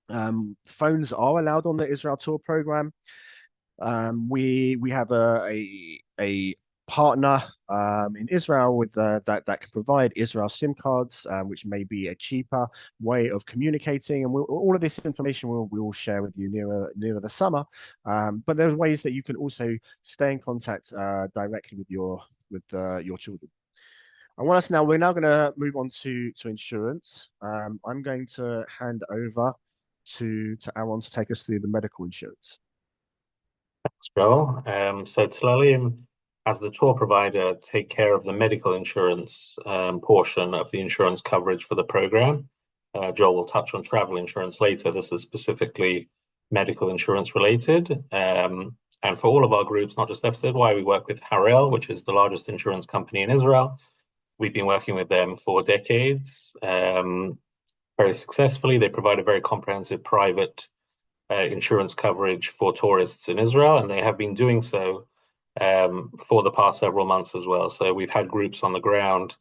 Phones are allowed on the Israel Tour program. We have a partner in Israel with that can provide Israel SIM cards, which may be a cheaper way of communicating. And all of this information we will share with you nearer the summer. But there are ways that you can also stay in contact directly with your children. We're now going to move on to insurance. I'm going to hand over to Aaron to take us through the medical insurance.
Thanks, Joel. So Telalim, as the tour provider, take care of the medical insurance portion of the insurance coverage for the program. Joel will touch on travel insurance later. This is specifically medical insurance related. And for all of our groups, not just FZY, we work with Harel, which is the largest insurance company in Israel. We've been working with them for decades, very successfully. They provide a very comprehensive private insurance coverage for tourists in Israel, and they have been doing so for the past several months as well. So we've had groups on the ground,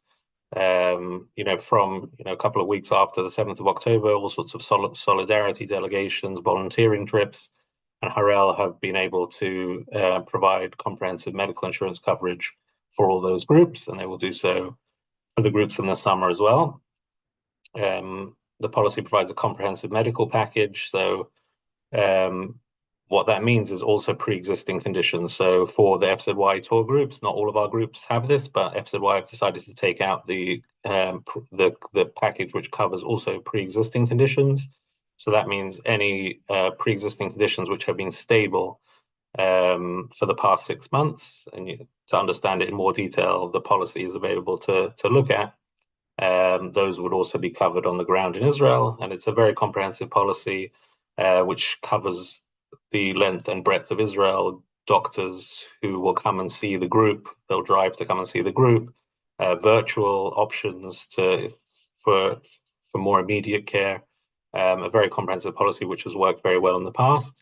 from a couple of weeks after the 7th of October, all sorts of solidarity delegations, volunteering trips, and Harel have been able to provide comprehensive medical insurance coverage for all those groups, and they will do so for the groups in the summer as well. The policy provides a comprehensive medical package. So what that means is also pre-existing conditions. So for the FZY tour groups, not all of our groups have this, but FZY have decided to take out the package which covers also pre-existing conditions. So that means any pre-existing conditions which have been stable for the past 6 months. And to understand it in more detail, the policy is available to look at. Those would also be covered on the ground in Israel, and it's a very comprehensive policy which covers the length and breadth of Israel. Doctors who will come and see the group, they'll drive to come and see the group. Virtual options for more immediate care. A very comprehensive policy which has worked very well in the past.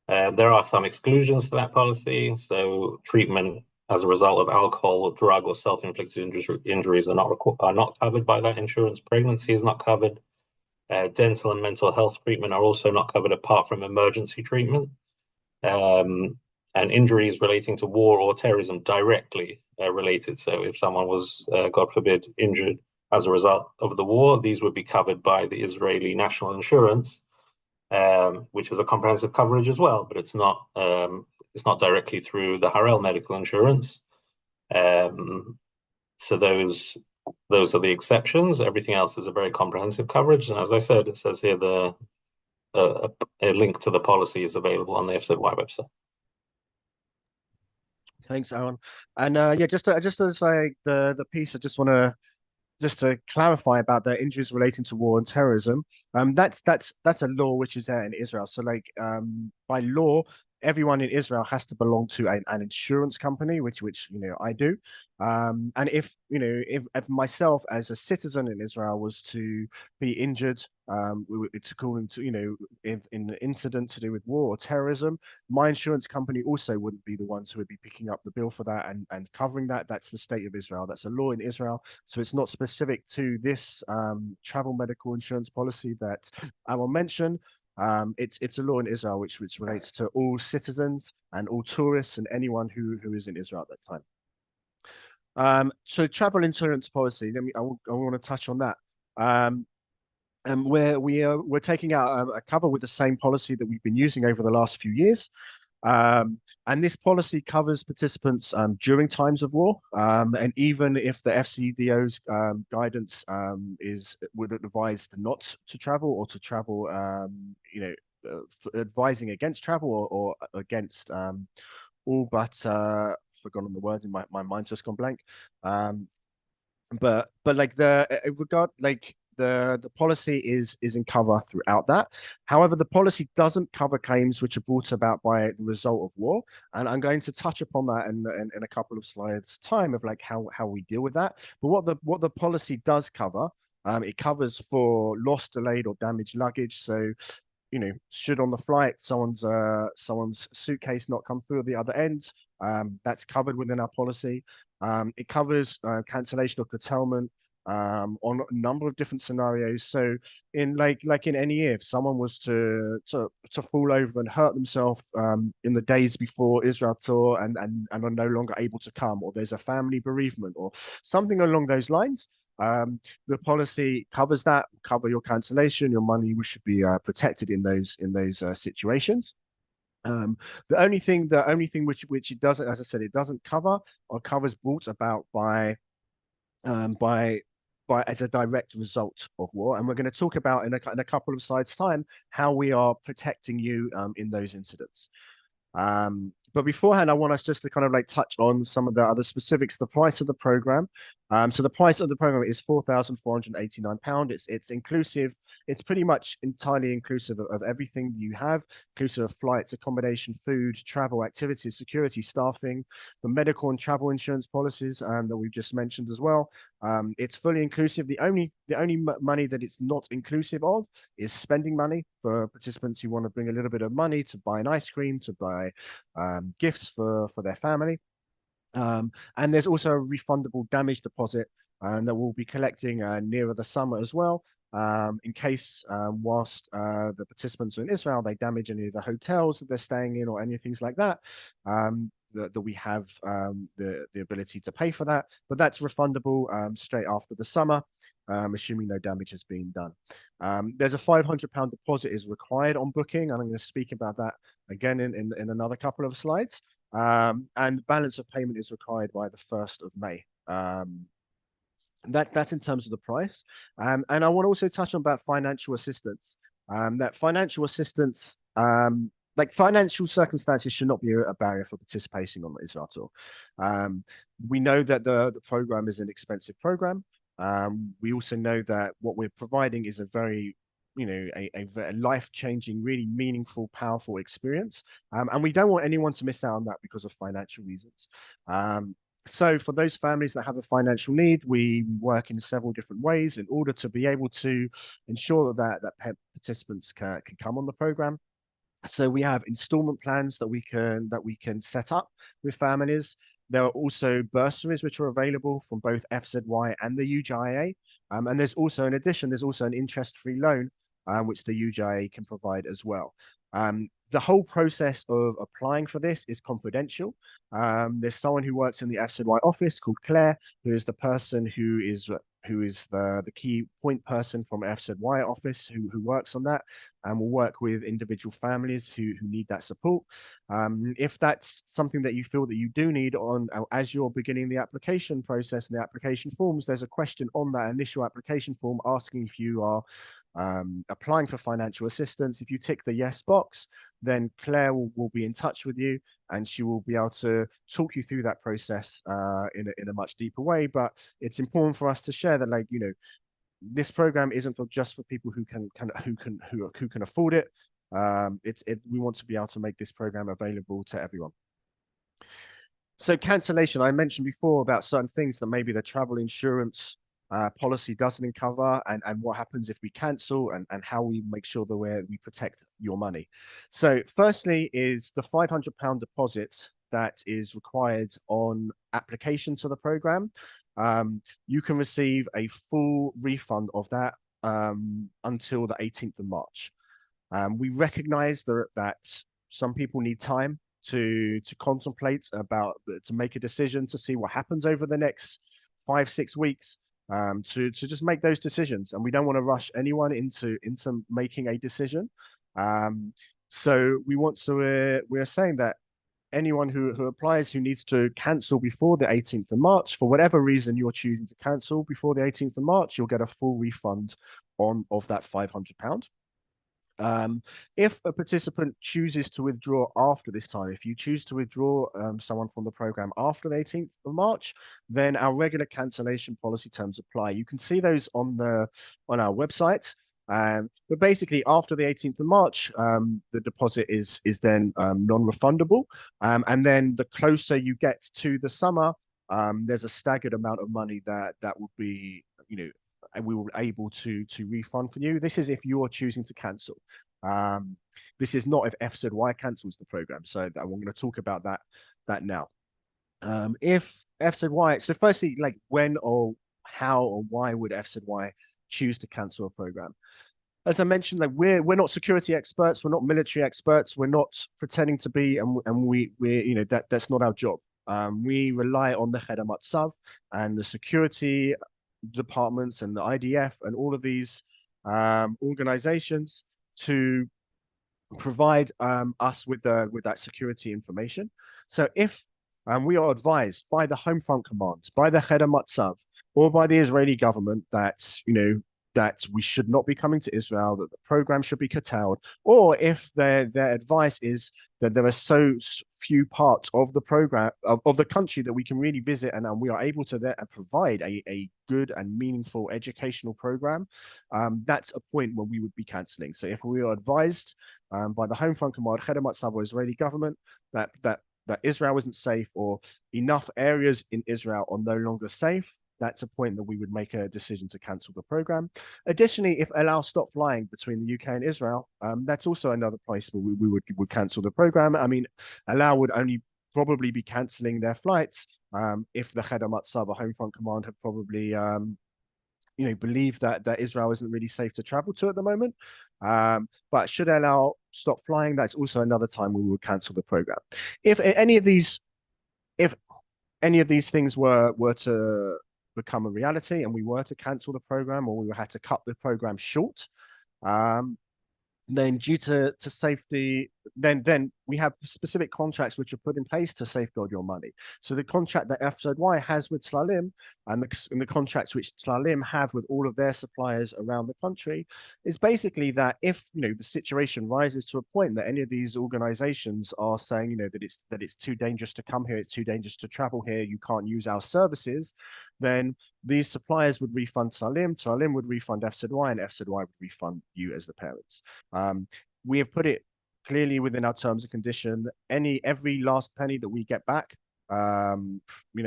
There are some exclusions to that policy. So treatment as a result of alcohol, drug, or self-inflicted injuries are not covered by that insurance. Pregnancy is not covered. Dental and mental health treatment are also not covered apart from emergency treatment. And injuries relating to war or terrorism directly related. So if someone was, God forbid, injured as a result of the war, these would be covered by the Israeli national insurance, which is a comprehensive coverage as well, but it's not directly through the Harel medical insurance. So those are the exceptions. Everything else is a very comprehensive coverage. And as I said, it says here a link to the policy is available on the FZY website.
Thanks, Aaron. And yeah, just as like the piece, I just want to clarify about the injuries relating to war and terrorism. That's a law which is there in Israel. So like by law, everyone in Israel has to belong to an insurance company, which I do. And if myself as a citizen in Israel was to be injured, it's according to in an incident to do with war or terrorism, my insurance company also wouldn't be the ones who would be picking up the bill for that and covering that. That's the state of Israel. That's a law in Israel. So it's not specific to this travel medical insurance policy that I will mention. It's a law in Israel which relates to all citizens and all tourists and anyone who is in Israel at that time. So travel insurance policy. I want to touch on that. And we're taking out a cover with the same policy that we've been using over the last few years. And this policy covers participants during times of war, and even if the FCDO's guidance would advise not to travel or to travel, advising against travel or against all but forgotten the word, my mind's just gone blank. But like the policy is in cover throughout that. However, the policy doesn't cover claims which are brought about by the result of war, and I'm going to touch upon that in a couple of slides time of like how we deal with that. But what the policy does cover, it covers for lost, delayed, or damaged luggage. So should on the flight someone's suitcase not come through at the other end, that's covered within our policy. It covers cancellation or curtailment on a number of different scenarios. So in like in any year, if someone was to fall over and hurt themselves in the days before Israel tour and are no longer able to come, or there's a family bereavement or something along those lines, the policy covers that, cover your cancellation, your money, we should be protected in those situations. The only thing which it doesn't, as I said, it doesn't cover or covers brought about by as a direct result of war, and we're going to talk about in a couple of slides time how we are protecting you in those incidents. But beforehand, I want us just to kind of like touch on some of the other specifics. The price of the program. So the price of the program is £4,489. It's inclusive. It's pretty much entirely inclusive of everything you have, inclusive of flights, accommodation, food, travel, activities, security, staffing, the medical and travel insurance policies that we've just mentioned as well. It's fully inclusive. The only money that it's not inclusive of is spending money for participants who want to bring a little bit of money to buy an ice cream, to buy gifts for their family. And there's also a refundable damage deposit that we'll be collecting nearer the summer as well, in case whilst the participants are in Israel, they damage any of the hotels that they're staying in or any things like that. That we have the ability to pay for that, but that's refundable straight after the summer, assuming no damage has been done. There's a £500 deposit is required on booking, and I'm going to speak about that again in another couple of slides. And balance of payment is required by the 1st of May. That's in terms of the price. And I want to also touch on about financial assistance. That financial assistance like financial circumstances should not be a barrier for participating on the Israel tour. Um, we know that the program is an expensive program. We also know that what we're providing is a very, a life-changing, really meaningful, powerful experience. And we don't want anyone to miss out on that because of financial reasons. So for those families that have a financial need, we work in several different ways in order to be able to ensure that participants can come on the program. So we have installment plans that we can set up with families. There are also bursaries which are available from both FZY and the UJIA. And there's also, in addition, there's also an interest-free loan, which the UJIA can provide as well. The whole process of applying for this is confidential. There's someone who works in the FZY office called Claire, who is the person who is the key point person from FZY office who works on that and will work with individual families who need that support. If that's something that you feel that you do need as you're beginning the application process and the application forms, there's a question on that initial application form asking if you are applying for financial assistance. If you tick the yes box, then Claire will be in touch with you and she will be able to talk you through that process in a much deeper way. But it's important for us to share that, like, this program isn't just for people who can afford it. We want to be able to make this program available to everyone. So cancellation, I mentioned before about certain things that maybe the travel insurance policy doesn't cover, and what happens if we cancel, and how we make sure that we protect your money. So firstly is the £500 deposit that is required on application to the program. You can receive a full refund of that until the 18th of March. We recognize that some people need time to contemplate to make a decision, to see what happens over the next 5-6 weeks, to just make those decisions. And we don't want to rush anyone into making a decision. So we're saying that anyone who applies, who needs to cancel before the 18th of March, for whatever reason you're choosing to cancel before the 18th of March, you'll get a full refund of that £500. If a participant chooses to withdraw after this time, if you choose to withdraw someone from the program after the 18th of March, then our regular cancellation policy terms apply. You can see those on our website. But basically, after the 18th of March, the deposit is then non-refundable. And then the closer you get to the summer, there's a staggered amount of money that will be, and we will be able to refund for you. This is if you are choosing to cancel. This is not if FZY cancels the program. So I'm going to talk about that now. If FZY, so firstly, like, when or how or why would FZY choose to cancel a program? As I mentioned, like, we're not security experts, we're not military experts, we're not pretending to be, and we're that's not our job. We rely on the Cheder Matzav and the security departments and the IDF and all of these organizations to provide us with that security information. So if we are advised by the Home Front Command, by the Cheder Matzav, or by the Israeli government that we should not be coming to Israel, that the program should be curtailed, or if their advice is that there are so few parts of the program of the country that we can really visit, and we are able to there and provide a good and meaningful educational program, that's a point where we would be cancelling. So if we are advised by the Home Front Command, Cheder Matzav, or Israeli government that Israel isn't safe, or enough areas in Israel are no longer safe, that's a point that we would make a decision to cancel the program. Additionally, if El Al stopped flying between the UK and Israel, that's also another place where we would cancel the program. I mean, El Al would only probably be cancelling their flights if the Cheder Matzav, or Home Front Command, have probably believe that Israel isn't really safe to travel to at the moment. But should El Al stop flying, that's also another time we would cancel the program. If any of these things were to become a reality and we were to cancel the program, or we had to cut the program short, then due to safety, then we have specific contracts which are put in place to safeguard your money. So the contract that FZY has with Tlalim and the contracts which Tlalim have with all of their suppliers around the country is basically that if the situation rises to a point that any of these organizations are saying that it's too dangerous to come here, it's too dangerous to travel here, you can't use our services, then these suppliers would refund Tlalim would refund FZY, and FZY would refund you as the parents. We have put it clearly within our terms and condition. Every last penny that we get back,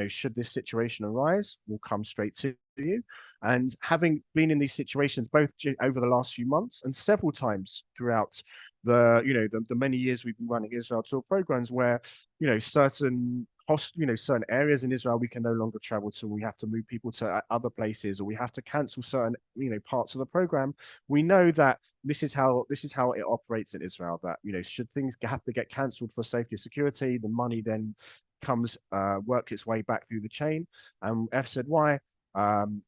should this situation arise, will come straight to you. And having been in these situations both over the last few months and several times throughout the many years we've been running Israel tour programs, where certain areas in Israel we can no longer travel to, we have to move people to other places, or we have to cancel certain parts of the program. We know that this is how it operates in Israel, that should things have to get cancelled for safety and security, the money then works its way back through the chain, and FZY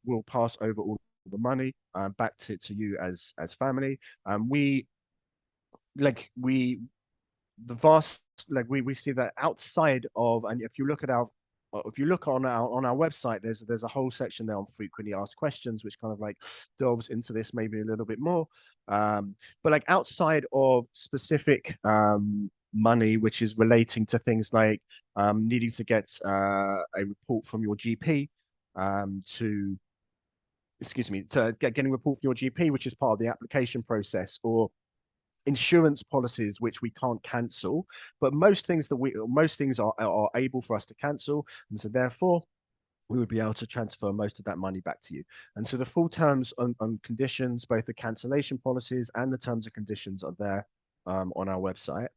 will pass over all the money back to you as family. We see that outside of, and if you look on our website, there's a whole section there on frequently asked questions, which kind of like delves into this maybe a little bit more. But like outside of specific money, which is relating to things like needing to get a report from your GP, to getting a report from your GP, which is part of the application process, or insurance policies which we can't cancel, but most things are able for us to cancel, and so therefore we would be able to transfer most of that money back to you. And so the full terms and conditions, both the cancellation policies and the terms and conditions, are there on our website.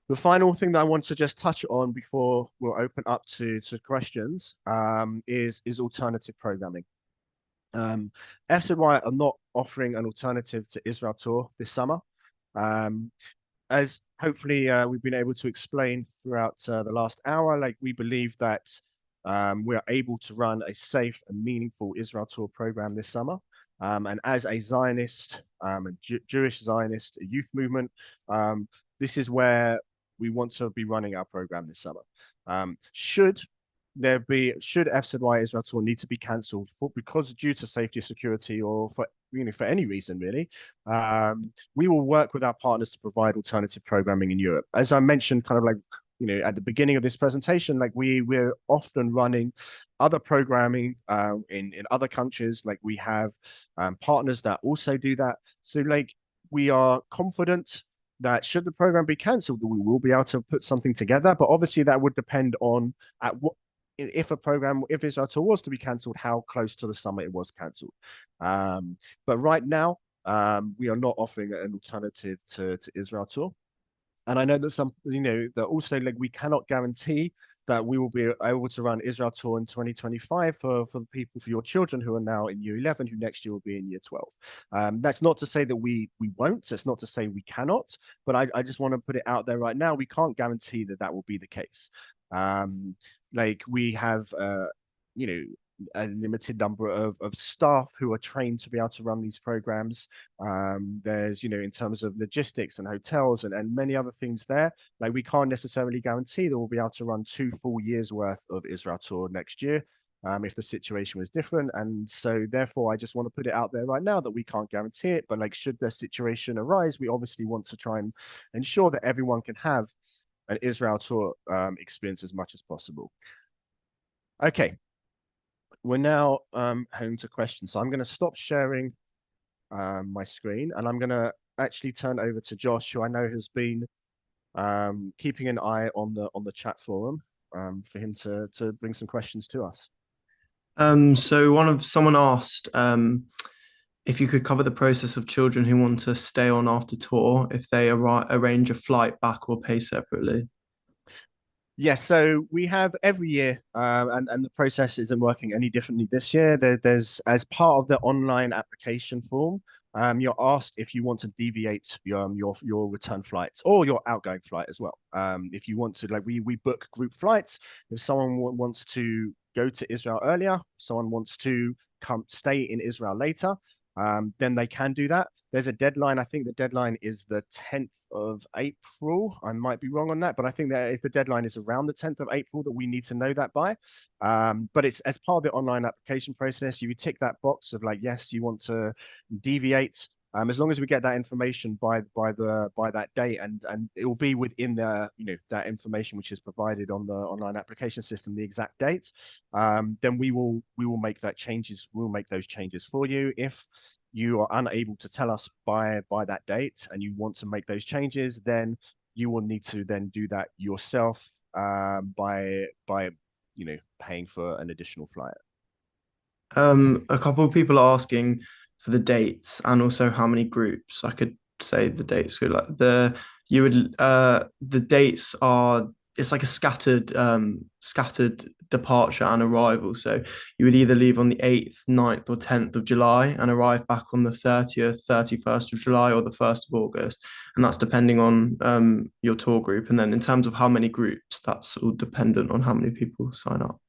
The final thing that I want to just touch on before we'll open up to questions is alternative programming. FZY are not offering an alternative to Israel Tour this summer. As hopefully we've been able to explain throughout the last hour, like we believe that we are able to run a safe and meaningful Israel Tour program this summer. And as a Zionist, Jewish Zionist youth movement, this is where we want to be running our program this summer. Should FZY Israel Tour need to be cancelled because due to safety or security, or for any reason really, we will work with our partners to provide alternative programming in Europe. As I mentioned, kind of like at the beginning of this presentation, like we're often running other programming in other countries. Like we have partners that also do that. So like we are confident that should the program be cancelled, we will be able to put something together. But obviously that would depend on if Israel Tour was to be cancelled, how close to the summer it was cancelled. But right now, we are not offering an alternative to Israel Tour. And I know that that also, like, we cannot guarantee that we will be able to run Israel Tour in 2025 for the people, for your children who are now in year 11, who next year will be in year 12. That's not to say that we won't. That's not to say we cannot. But I just want to put it out there right now. We can't guarantee that will be the case. Like we have, a limited number of staff who are trained to be able to run these programs. There's, in terms of logistics and hotels and many other things there, like we can't necessarily guarantee that we'll be able to run 2 full years worth of Israel Tour next year, if the situation was different. And so therefore, I just want to put it out there right now that we can't guarantee it, but like, should the situation arise, we obviously want to try and ensure that everyone can have an Israel Tour experience as much as possible. Okay. We're now home to questions. So I'm going to stop sharing my screen, and I'm going to actually turn over to Josh, who I know has been keeping an eye on the chat forum for him to bring some questions to us.
So someone asked if you could cover the process of children who want to stay on after tour, if they arrange a flight back or pay separately.
Yes, so we have every year, and the process isn't working any differently this year. There's, as part of the online application form, you're asked if you want to deviate your return flights or your outgoing flight as well. If you want to, like we book group flights. If someone wants to go to Israel earlier, someone wants to come stay in Israel later, then they can do that. There's a deadline. I think the deadline is the 10th of April. I might be wrong on that, but I think that if the deadline is around the 10th of April, that we need to know that by. But it's as part of the online application process, you tick that box of like, yes, you want to deviate. As long as we get that information by that date, and it will be within the that information which is provided on the online application system, the exact date, then we will make that changes. We'll make those changes for you. If you are unable to tell us by that date and you want to make those changes, then you will need to then do that yourself by paying for an additional flight.
A couple of people are asking for the dates and also how many groups. I could say the dates. So like the dates are, it's like a scattered departure and arrival. So you would either leave on the 8th, 9th, or 10th of July and arrive back on the 30th, 31st of July, or the 1st of August. And that's depending on your tour group. And then in terms of how many groups, that's all dependent on how many people sign up.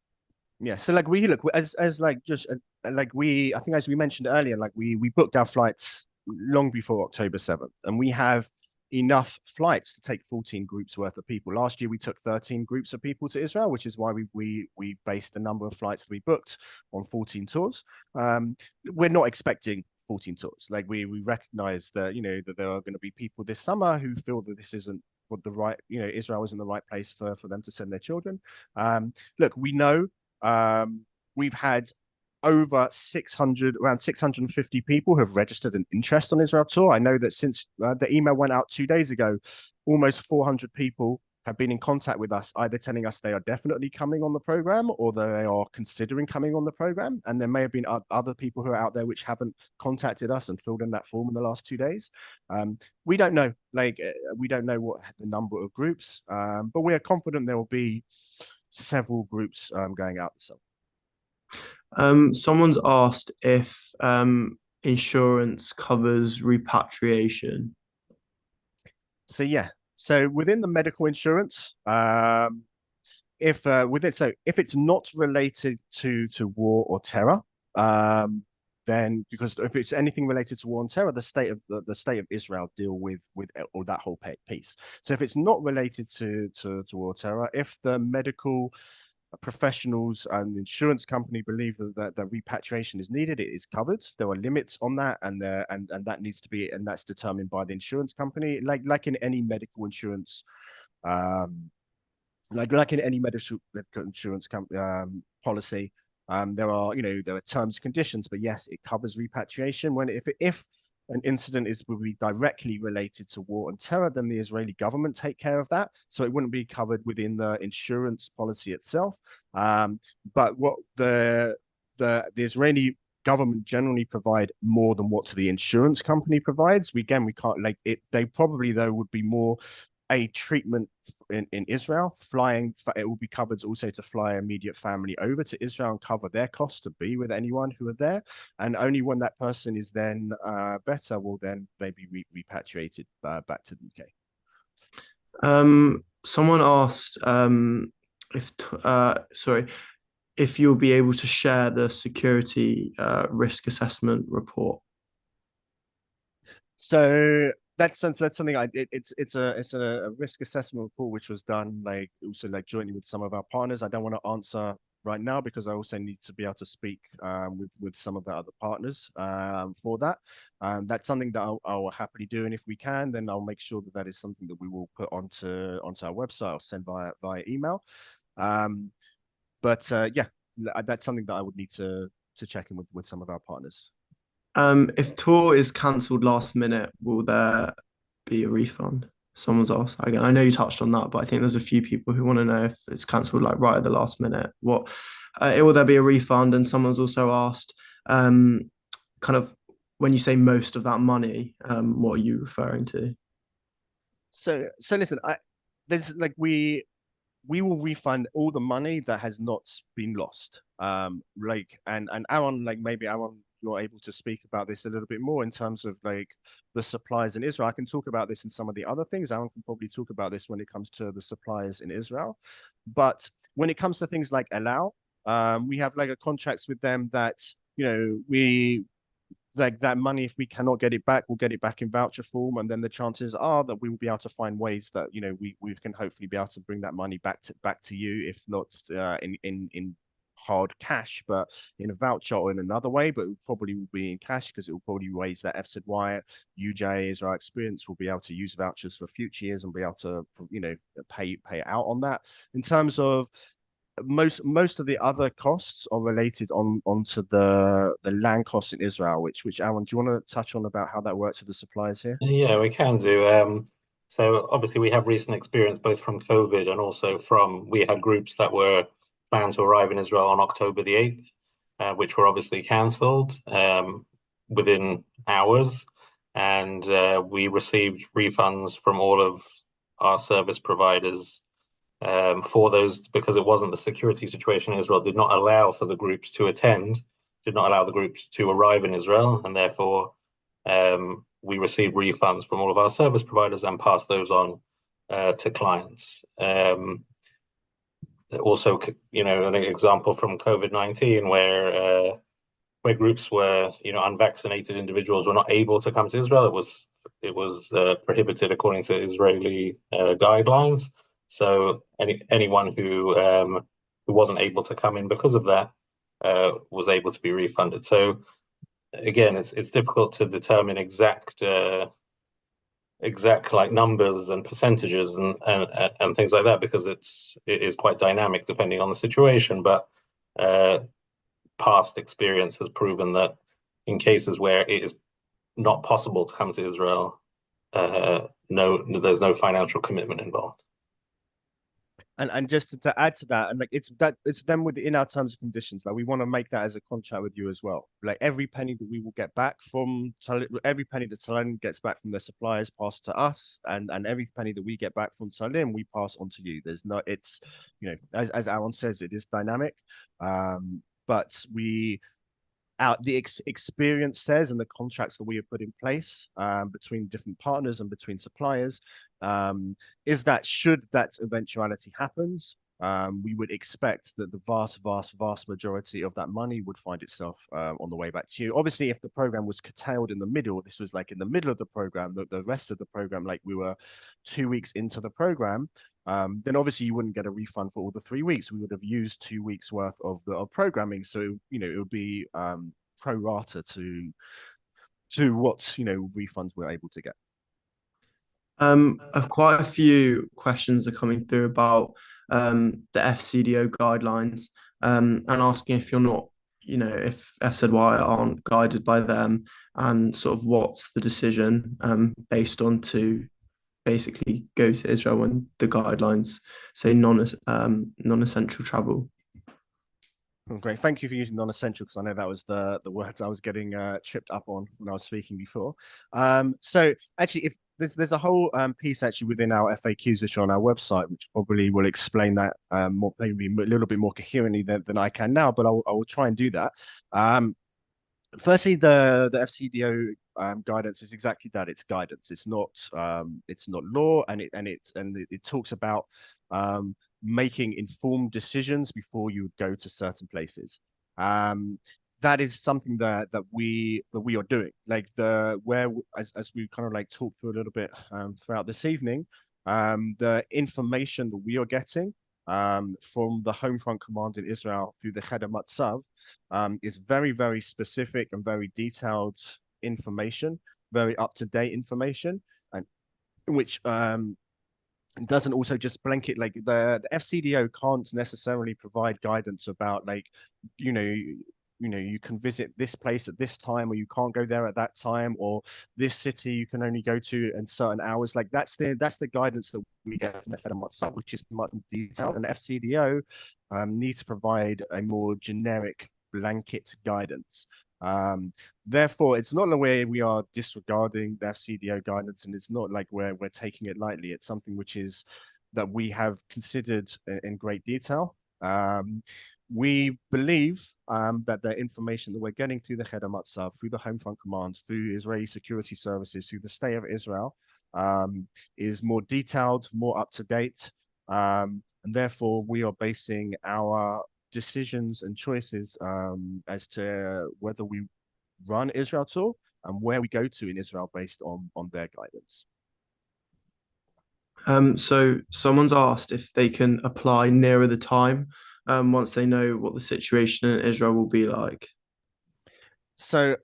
Yeah, so like we look as like just like I think as we mentioned earlier, like we booked our flights long before October 7th, and we have enough flights to take 14 groups worth of people. Last year we took 13 groups of people to Israel, which is why we based the number of flights that we booked on 14 tours. We're not expecting 14 tours. Like we recognize that that there are going to be people this summer who feel that this isn't what the right Israel isn't the right place for them to send their children. Look, we know we've had over 600, around 650 people who have registered an interest on Israel Tour. I know that since the email went out 2 days ago, almost 400 people have been in contact with us, either telling us they are definitely coming on the program or they are considering coming on the program. And there may have been other people who are out there which haven't contacted us and filled in that form in the last 2 days. We don't know, we don't know what the number of groups, but we are confident there will be several groups going out this summer.
Someone's asked if insurance covers repatriation.
So yeah, so within the medical insurance, if it's not related to war or terror, then because if it's anything related to war and terror, the state of Israel deal with all that whole piece. So if it's not related to war or terror, if the medical professionals and the insurance company believe that repatriation is needed, it is covered. There are limits on that, and that needs to be, and that's determined by the insurance company, like in any medical insurance, like in any medical insurance policy. There are terms and conditions, but yes, it covers repatriation when if an incident will be directly related to war and terror, then the Israeli government take care of that. So it wouldn't be covered within the insurance policy itself. But what the Israeli government generally provide more than what the insurance company provides. We can't they probably though would be more a treatment in Israel, flying. It will be covered also to fly immediate family over to Israel and cover their costs to be with anyone who are there. And only when that person is then better will then they be repatriated back to the
UK. Someone asked if you'll be able to share the security risk assessment report.
So that's something it's a risk assessment report which was done also jointly with some of our partners. I don't want to answer right now because I also need to be able to speak with some of the other partners for that. That's something that I'll happily do, and if we can, then I'll make sure that is something that we will put onto our website or send via email. But yeah, that's something that I would need to check in with some of our partners.
If tour is cancelled last minute, will there be a refund? Someone's asked. Again, I know you touched on that, but I think there's a few people who want to know if it's cancelled right at the last minute. Will there be a refund? And someone's also asked, kind of when you say most of that money, what are you referring to?
So listen, there's we will refund all the money that has not been lost. And Aaron, maybe Aaron, you're able to speak about this a little bit more in terms of the suppliers in Israel. I can talk about this and some of the other things. Aaron can probably talk about this when it comes to the suppliers in Israel. But when it comes to things like El Al, we have a contracts with them that like that money, if we cannot get it back, we'll get it back in voucher form, and then the chances are that we will be able to find ways that we can hopefully be able to bring that money back to you, if not in hard cash, but in a voucher or in another way. But it probably will be in cash, because it will probably be ways that FZY, UJ, is our experience, will be able to use vouchers for future years and be able to pay out on that. In terms of most of the other costs are related onto the land costs in Israel, which Aaron, do you want to touch on about how that works with the suppliers here?
Yeah, we can do. So obviously we have recent experience both from COVID and also we had groups that were planned to arrive in Israel on October the 8th, which were obviously cancelled within hours. And we received refunds from all of our service providers for those, because it wasn't, the security situation in Israel did not allow for the groups to attend, did not allow the groups to arrive in Israel, and therefore we received refunds from all of our service providers and passed those on to clients. Also, an example from COVID-19 where groups were, unvaccinated individuals were not able to come to Israel. It was prohibited according to Israeli guidelines. So anyone who wasn't able to come in because of that was able to be refunded. So again, it's difficult to determine exact like numbers and percentages and things like that, because it is quite dynamic depending on the situation. But past experience has proven that in cases where it is not possible to come to Israel, there's no financial commitment involved.
And just to add to that, and like it's then within our terms and conditions. Like, we want to make that as a contract with you as well. Like, every penny that we will get back from every penny that Salim gets back from their suppliers passed to us, and every penny that we get back from Salim we pass on to you. There's no, it's as Aaron says, it is dynamic, but the experience says, and the contracts that we have put in place between different partners and between suppliers, is that should that eventuality happens, we would expect that the vast majority of that money would find itself on the way back to you. Obviously, if the program was curtailed in the middle, this was like in the middle of the program, the rest of the program, like we were 2 weeks into the program, then obviously you wouldn't get a refund for all the 3 weeks. We would have used 2 weeks worth of programming, so it would be pro rata to what refunds we're able to get.
Quite a few questions are coming through about the FCDO guidelines, and asking if you're not, if FZY aren't guided by them, and sort of what's the decision based on to basically go to Israel when the guidelines say non-essential travel.
Oh, great. Thank you for using non-essential, because I know that was the words I was getting tripped up on when I was speaking before. So actually, if there's a whole piece actually within our FAQs, which are on our website, which probably will explain that more, maybe a little bit more coherently than I can now, but I will try and do that. Firstly, the FCDO guidance is exactly that. It's guidance. It's not law, and it talks about making informed decisions before you go to certain places. That is something that we are doing. Like as we kind of like talked through a little bit throughout this evening, the information that we are getting from the Home Front Command in Israel through the Cheder Matzav is very, very specific and very detailed information, very up-to-date information, and which doesn't also just blanket, like the FCDO can't necessarily provide guidance about, like, you can visit this place at this time, or you can't go there at that time, or this city you can only go to in certain hours. Like, that's the guidance that we get from the Cheder Matzav, which is much more detailed. And FCDO needs to provide a more generic blanket guidance. Therefore, it's not the way we are disregarding the FCDO guidance, and it's not like we're taking it lightly. It's something which is that we have considered in great detail. We believe that the information that we're getting through the Cheder Matzav, through the Home Front Command, through Israeli security services, through the State of Israel, is more detailed, more up to date, and therefore we are basing our decisions and choices as to whether we run Israel Tour and where we go to in Israel based on their guidance.
So someone's asked if they can apply nearer the time, once they know what the situation in Israel will be like.
So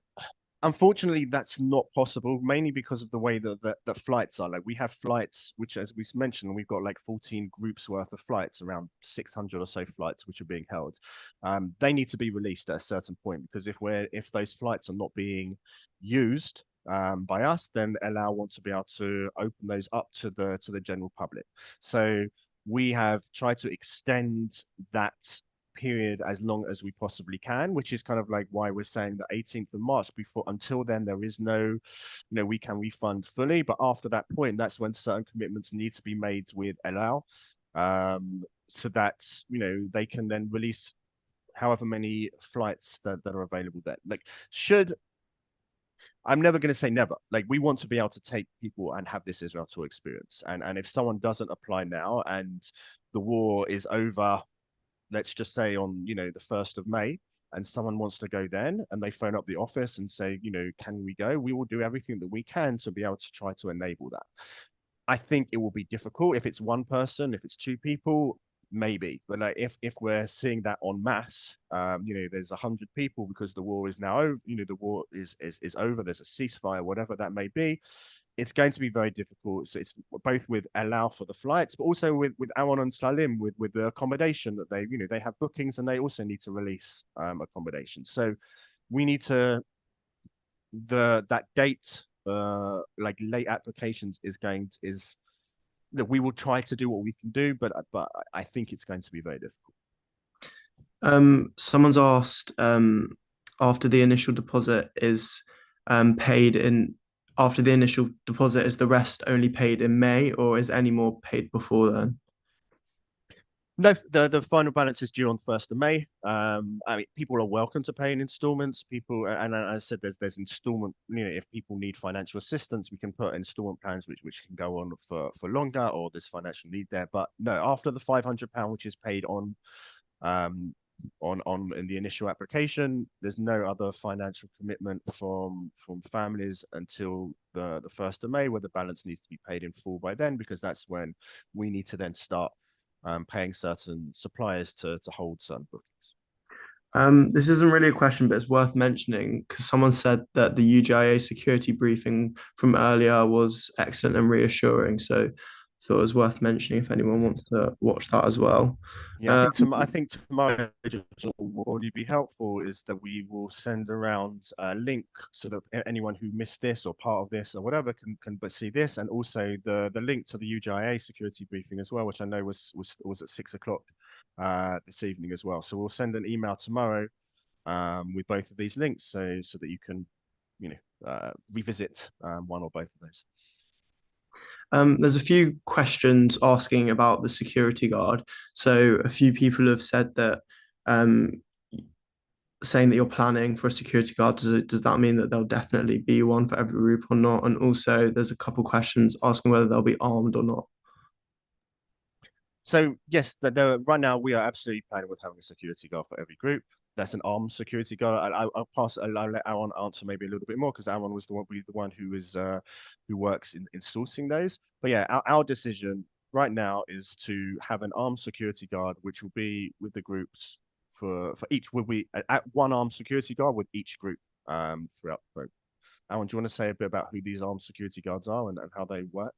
unfortunately, that's not possible, mainly because of the way that flights are. Like we have flights, which, as we mentioned, we've got like 14 groups worth of flights, around 600 or so flights, which are being held. They need to be released at a certain point because if those flights are not being used by us, then allow want to be able to open those up to the general public. So we have tried to extend that period as long as we possibly can, which is kind of like why we're saying the 18th of March. Before, until then, there is no, we can refund fully, but after that point, that's when certain commitments need to be made with Allow, so that they can then release however many flights that are available then. Like, I'm never going to say never. Like, we want to be able to take people and have this Israel tour experience. And if someone doesn't apply now and the war is over, let's just say on the 1st of May, and someone wants to go then, and they phone up the office and say, can we go? We will do everything that we can to be able to try to enable that. I think it will be difficult if it's one person, if it's two people, maybe. But like if we're seeing that en masse, there's 100 people because the war is now over. The war is over. There's a ceasefire, whatever that may be. It's going to be very difficult. So it's both with Allow for the flights, but also with Awon and Salim with the accommodation that they have bookings and they also need to release accommodation. So we need to that date like late applications is that we will try to do what we can do, but I think it's going to be very difficult.
Someone's asked, after the initial deposit is paid in after the initial deposit, is the rest only paid in May, or is any more paid before then?
No, the final balance is due on 1st of May. I mean, people are welcome to pay in installments. People, and as I said, there's installment. If people need financial assistance, we can put installment plans which can go on for longer, or there's financial need there. But no, after the £500, which is paid on in the initial application, there's no other financial commitment from families until the 1st of May, where the balance needs to be paid in full by then, because that's when we need to then start paying certain suppliers to hold certain bookings.
This isn't really a question, but it's worth mentioning because someone said that the UGIA security briefing from earlier was excellent and reassuring. So I thought it was worth mentioning if anyone wants to watch that as well.
Yeah, I think tomorrow will already be helpful is that we will send around a link so that anyone who missed this or part of this or whatever can but see this, and also the link to the UGIA security briefing as well, which I know was at 6 o'clock this evening as well. So we'll send an email tomorrow with both of these links so that you can revisit one or both of those.
There's a few questions asking about the security guard. So a few people have said that, saying that you're planning for a security guard, does that mean that there'll definitely be one for every group or not? And also there's a couple questions asking whether they'll be armed or not.
So yes, right now we are absolutely planning with having a security guard for every group. That's an armed security guard. I'll let Aaron answer maybe a little bit more, because Aaron was the one who works in sourcing those. But yeah, our decision right now is to have an armed security guard, which will be with the groups for each. Will be at one armed security guard with each group throughout the program. Aaron, do you want to say a bit about who these armed security guards are and how they work?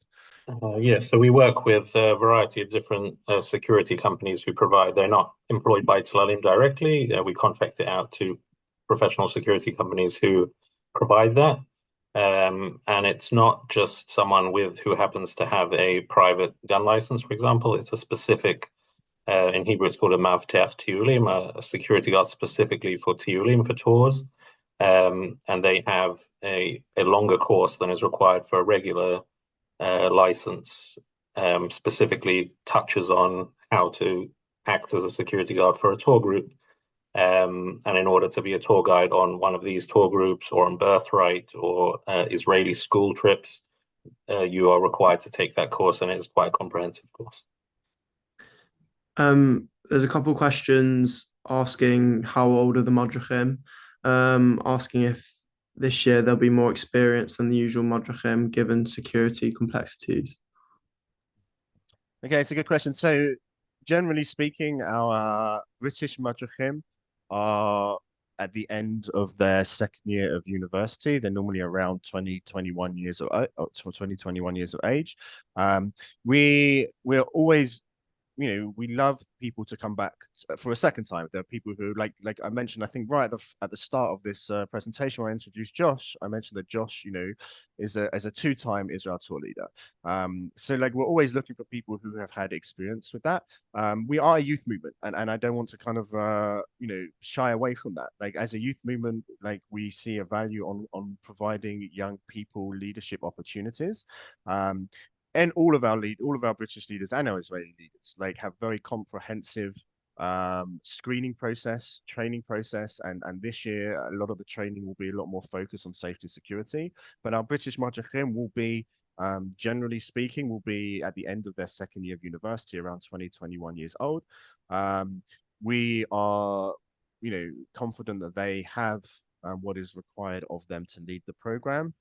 Yeah, so we work with a variety of different security companies who provide. They're not employed by Telalim directly. We contract it out to professional security companies who provide that. And it's not just someone who happens to have a private gun license, for example. It's a specific, in Hebrew, it's called a mavtech tiulim, a security guard specifically for tiulim, for tours. And they have a longer course than is required for a regular license, specifically touches on how to act as a security guard for a tour group. And in order to be a tour guide on one of these tour groups, or on Birthright, or Israeli school trips, you are required to take that course, and it's quite a comprehensive course.
There's a couple questions asking how old are the Madrachim, asking if this year there'll be more experience than the usual Madrachim given security complexities?
Okay, it's a good question. So, generally speaking, our British Madrichim are at the end of their second year of university. They're normally around 20, 21 years of 20, 21 years of age. We're always, we love people to come back for a second time. There are people who, like I mentioned, I think right at the start of this presentation, when I introduced Josh, I mentioned that Josh, is a two-time Israel tour leader. So like we're always looking for people who have had experience with that. We are a youth movement, and I don't want to kind of shy away from that. Like as a youth movement, like we see a value on providing young people leadership opportunities. And all of our British leaders and our Israeli leaders like have very comprehensive screening process, training process, and this year a lot of the training will be a lot more focused on safety and security. But our British Madrichim will be, generally speaking, will be at the end of their second year of university, around 20, 21 years old. We are, confident that they have what is required of them to lead the program.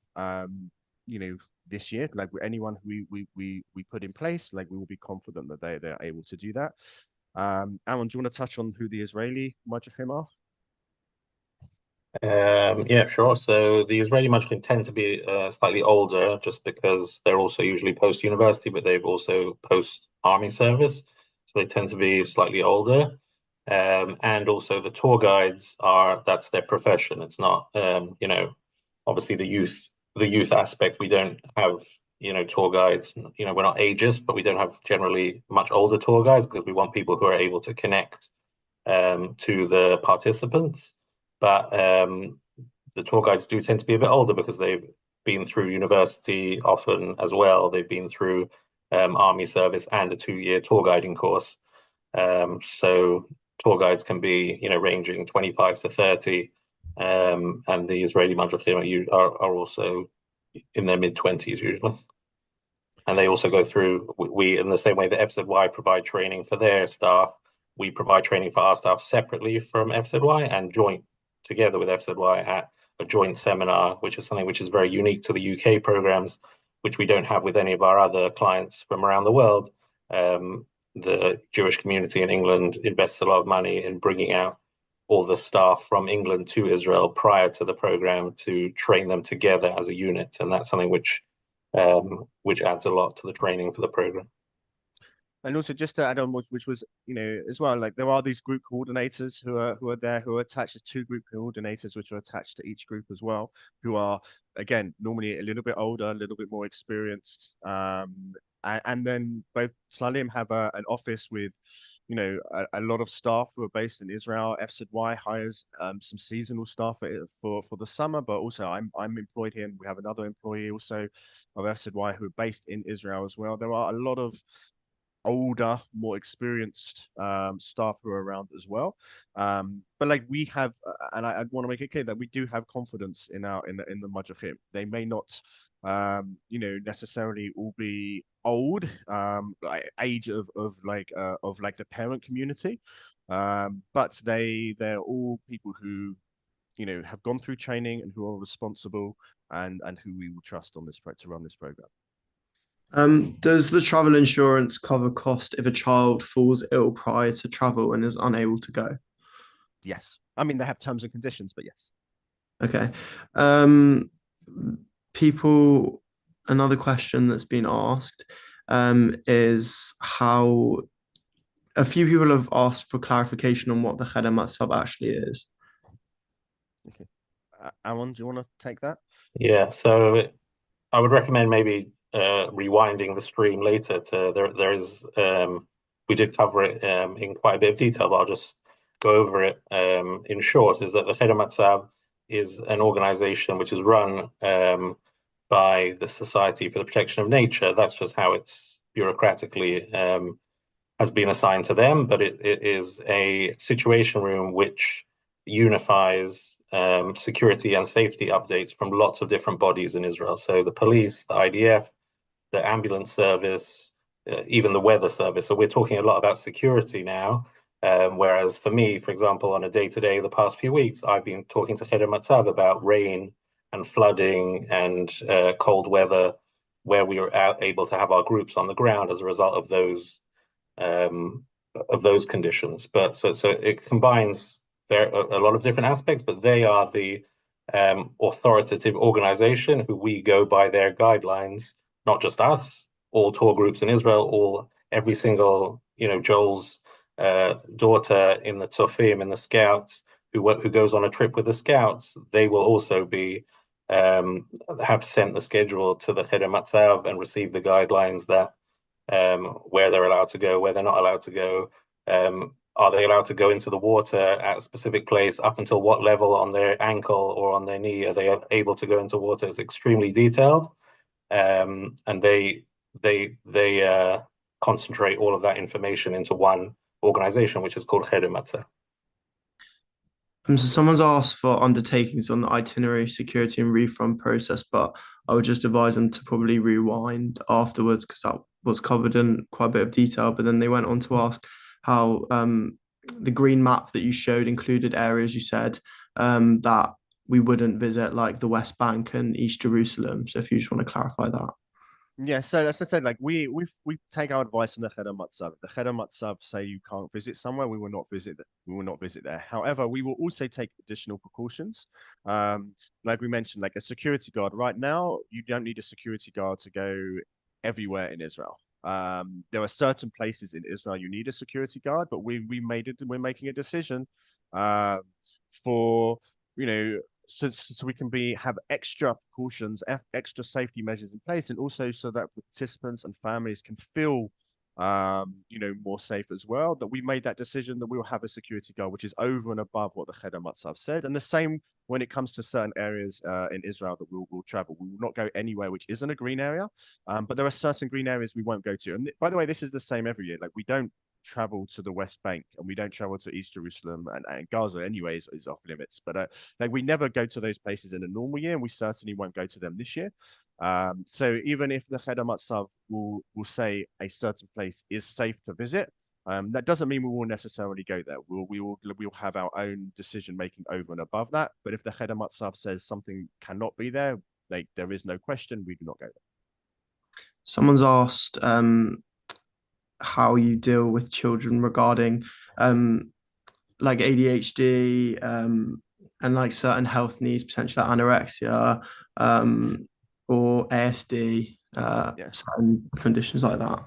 This year, like with anyone who we put in place, like we will be confident that they're able to do that. Aaron, do you want to touch on who the Israeli Madrichim are?
Yeah, sure. So the Israeli Mujahideen tend to be slightly older just because they're also usually post-university, but they've also post-army service. So they tend to be slightly older. And also the tour guides that's their profession. It's not, obviously the youth aspect. We don't have, tour guides, we're not ageist, but we don't have generally much older tour guides because we want people who are able to connect to the participants. But the tour guides do tend to be a bit older because they've been through university often as well. They've been through army service and a 2-year tour guiding course. So tour guides can be, ranging 25 to 30. And the Israeli Madrichim are also in their mid-20s usually. And they also go through, we in the same way that FZY provide training for their staff, we provide training for our staff separately from FZY and joint together with FZY at a joint seminar, which is something which is very unique to the UK programs, which we don't have with any of our other clients from around the world. The Jewish community in England invests a lot of money in bringing out all the staff from England to Israel prior to the program to train them together as a unit, and that's something which adds a lot to the training for the program.
And also just to add on, which was, as well, like there are these group coordinators who are there, who are attached to 2 group coordinators, which are attached to each group as well, who are, again, normally a little bit older, a little bit more experienced. And then both Slalim have an office with, a lot of staff who are based in Israel. FZY hires some seasonal staff for the summer, but also I'm employed here, and we have another employee also of FZY who are based in Israel as well. There are a lot of older, more experienced staff who are around as well. But like we have, and I want to make it clear that we do have confidence in the Madrichim. They may not, necessarily all be old, like age of the parent community, but they're all people who have gone through training and who are responsible and who we will trust on to run this program.
Does the travel insurance cover cost if a child falls ill prior to travel and is unable to go?
Yes. I mean, they have terms and conditions, but yes.
Okay. Another question that's been asked is how a few people have asked for clarification on what the Cheder Matzav actually is.
Okay. Aaron, do you want to take that?
Yeah, so I would recommend maybe rewinding the stream later to there is we did cover it in quite a bit of detail, but I'll just go over it in short. Is that the Cheder Matzav is an organization which is run by the Society for the Protection of Nature. That's just how it's bureaucratically has been assigned to them, but it is a situation room which unifies security and safety updates from lots of different bodies in Israel. So the police, the IDF, the ambulance service, even the weather service. So we're talking a lot about security now. Whereas for me, for example, on a day-to-day, the past few weeks, I've been talking to Cheder Matzav about rain and flooding and cold weather, where we were able to have our groups on the ground as a result of those conditions. But so it combines a lot of different aspects, but they are the authoritative organization who we go by their guidelines, not just us, all tour groups in Israel, every single, Joel's daughter in the Tofim, in the Scouts, who goes on a trip with the Scouts, they will also be have sent the schedule to the Cheder Matzav and receive the guidelines that where they're allowed to go, where they're not allowed to go. Are they allowed to go into the water at a specific place? Up until what level on their ankle or on their knee are they able to go into water? It's extremely detailed, and they concentrate all of that information into one organization, which is called Cheder Matzav.
So someone's asked for undertakings on the itinerary, security, and refund process, but I would just advise them to probably rewind afterwards because that was covered in quite a bit of detail. But then they went on to ask how the green map that you showed included areas you said that we wouldn't visit, like the West Bank and East Jerusalem. So if you just want to clarify that.
Yeah, so as I said, like we take our advice from the Cheder Matzav. The Cheder Matzav say you can't visit somewhere, we will not visit that. We will not visit there. However, we will also take additional precautions. Like we mentioned, like a security guard. Right now, you don't need a security guard to go everywhere in Israel. There are certain places in Israel you need a security guard, but we're making a decision for so we can have extra precautions, extra safety measures in place, and also so that participants and families can feel more safe as well. That we made that decision that we will have a security guard, which is over and above what the Cheder Matzav said. And the same when it comes to certain areas in Israel that we'll travel. We will not go anywhere which isn't a green area, but there are certain green areas we won't go to. And by the way, this is the same every year. Like we don't travel to the West Bank and we don't travel to East Jerusalem, and Gaza anyways is off limits, but like we never go to those places in a normal year, and we certainly won't go to them this year. So even if the Cheder Matzav will say a certain place is safe to visit, that doesn't mean we will necessarily go there. We'll have our own decision making over and above that. But if the Cheder Matzav says something cannot be there, like there is no question, we do not go there.
Someone's asked how you deal with children regarding like ADHD and like certain health needs, potentially like anorexia or ASD, certain conditions like that.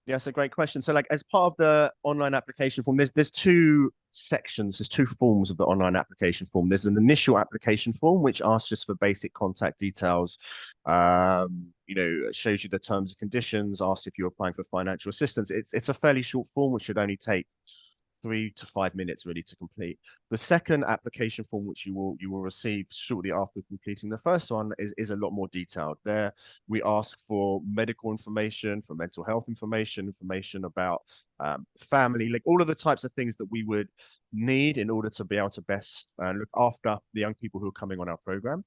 Yeah, it's a great question. So, like, as part of the online application form, there's two sections, there's two forms of the online application form. There's an initial application form, which asks just for basic contact details, shows you the terms and conditions, asks if you're applying for financial assistance. It's a fairly short form, which should only take 3 to 5 minutes really to complete. The second application form, which you will receive shortly after completing the first one, is a lot more detailed. There we ask for medical information, for mental health information about family, like all of the types of things that we would need in order to be able to best look after the young people who are coming on our program.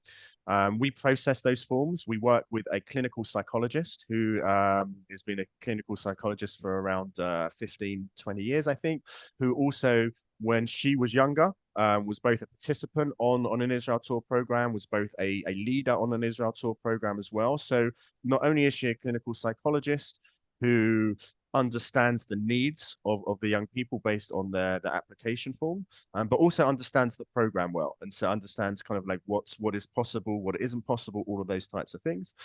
We process those forms. We work with a clinical psychologist who has been a clinical psychologist for around 15, 20 years, I think, who also, when she was younger, was both a participant on an Israel Tour program, was both a leader on an Israel Tour program as well. So not only is she a clinical psychologist who understands the needs of the young people based on the application form, but also understands the program well, and so understands kind of like what is possible, what isn't possible, all of those types of things.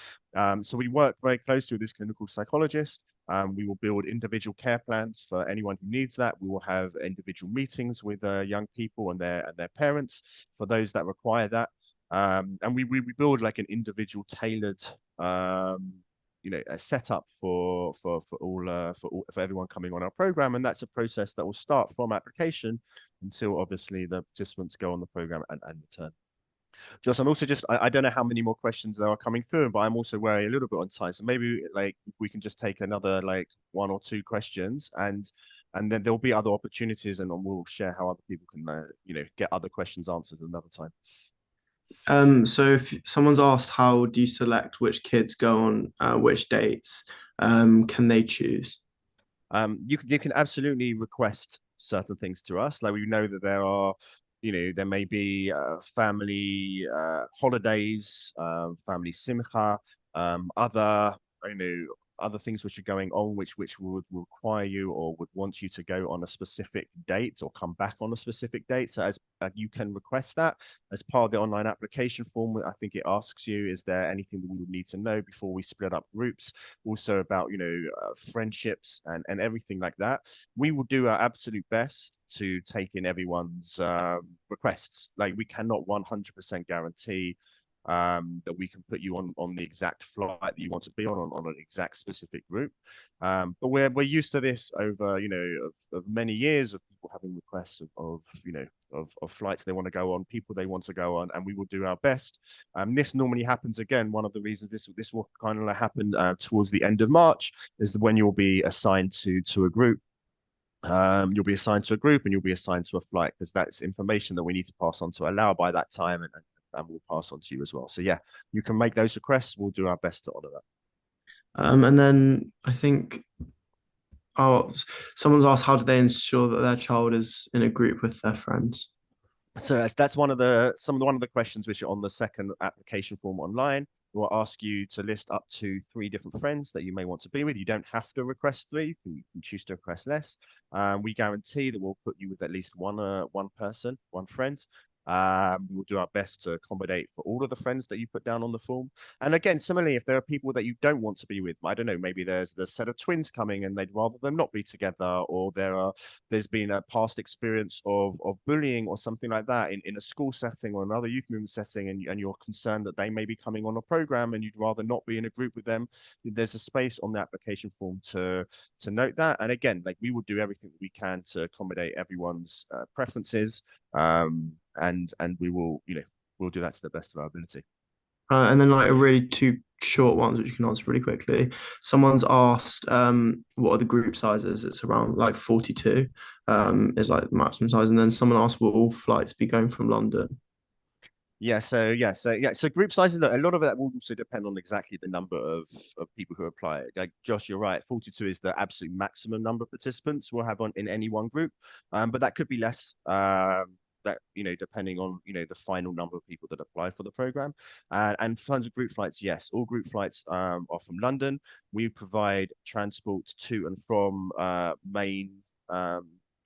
So we work very closely with this clinical psychologist. We will build individual care plans for anyone who needs that. We will have individual meetings with young people and their parents for those that require that. And we build like an individual tailored a setup for everyone coming on our program, and that's a process that will start from application until obviously the participants go on the program and return. Josh, I'm also I don't know how many more questions there are coming through, but I'm also worried a little bit on time, so maybe like we can just take another like 1 or 2 questions, and then there'll be other opportunities, and we'll share how other people can get other questions answered another time.
So if someone's asked how do you select which kids go on which dates, can they choose?
You can absolutely request certain things to us. Like we know that there are there may be family holidays, family simcha, other, other things which are going on, which would require you or would want you to go on a specific date or come back on a specific date. So as you can request that as part of the online application form. I think it asks you, is there anything that we would need to know before we split up groups? Also about, friendships and everything like that. We will do our absolute best to take in everyone's requests. Like, we cannot 100% guarantee that we can put you on the exact flight that you want to be on an exact specific route. But we're used to this over, of many years of people having requests of flights they want to go on, people they want to go on, and we will do our best. This normally happens again. One of the reasons this will kind of happen towards the end of March is when you'll be assigned to a group. You'll be assigned to a group and you'll be assigned to a flight, because that's information that we need to pass on to allow by that time, and we'll pass on to you as well. So yeah, you can make those requests. We'll do our best to honor that.
And then I think, oh, someone's asked, how do they ensure that their child is in a group with their friends?
So that's one of the questions which are on the second application form online. We'll ask you to list up to 3 different friends that you may want to be with. You don't have to request 3. You can choose to request less. We guarantee that we'll put you with at least one person, one friend. We'll do our best to accommodate for all of the friends that you put down on the form. And again, similarly, if there are people that you don't want to be with, I don't know, maybe there's the set of twins coming and they'd rather them not be together, or there's been a past experience of bullying or something like that in a school setting or another youth movement setting, and you're concerned that they may be coming on a program and you'd rather not be in a group with them, there's a space on the application form to note that. And again, like, we will do everything that we can to accommodate everyone's preferences. And we will, we'll do that to the best of our ability.
And then like a really 2 short ones which you can answer really quickly. Someone's asked, what are the group sizes? It's around like 42 is like the maximum size. And then someone asked, will all flights be going from London?
So group sizes, a lot of that will also depend on exactly the number of people who apply. Like, Josh, you're right, 42 is the absolute maximum number of participants we'll have in any one group, but that could be less. That, depending on, the final number of people that apply for the program. And in terms of group flights, yes, all group flights are from London. We provide transport to and from main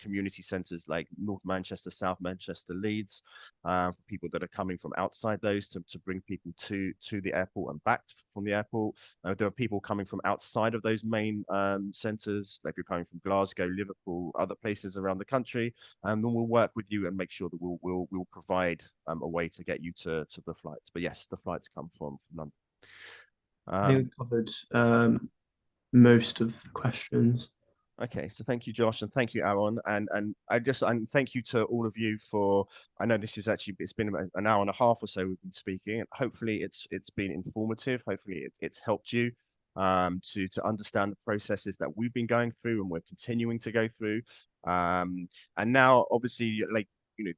community centres like North Manchester, South Manchester, Leeds, for people that are coming from outside those to bring people to the airport and back from the airport. There are people coming from outside of those main centres, like if you're coming from Glasgow, Liverpool, other places around the country, and then we'll work with you and make sure that we'll provide a way to get you to the flights. But yes, the flights come from London.
I think we covered most of the questions.
Okay, so thank you, Josh, and thank you, Aaron, and thank you to all of you for. I know it's been about an hour and a half or so we've been speaking, and hopefully it's been informative. Hopefully it's helped you to understand the processes that we've been going through and we're continuing to go through. And now, obviously, like, you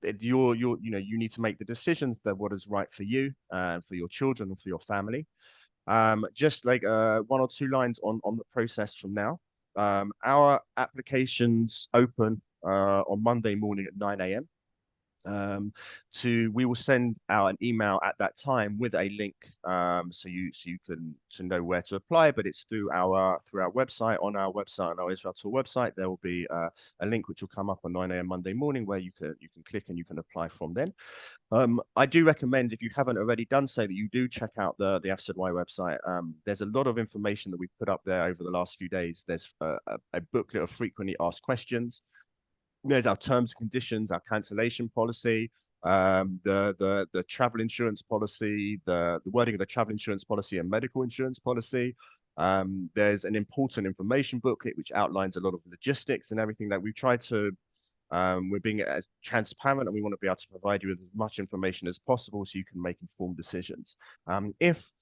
need to make the decisions that what is right for you and for your children and for your family. Just like 1 or 2 lines on the process from now. Our applications open on Monday morning at 9 a.m. We will send out an email at that time with a link, so you can know where to apply. But it's through our website. On our website, on our Israel Tour website, there will be a link which will come up on 9 a.m. Monday morning where you can click and you can apply from then. I do recommend, if you haven't already done so, that you do check out the FZY website. There's a lot of information that we've put up there over the last few days. There's a booklet of frequently asked questions. There's our terms and conditions, our cancellation policy, the travel insurance policy, the wording of the travel insurance policy and medical insurance policy. There's an important information booklet which outlines a lot of logistics and everything that we've tried to. We're being as transparent, and we want to be able to provide you with as much information as possible so you can make informed decisions. If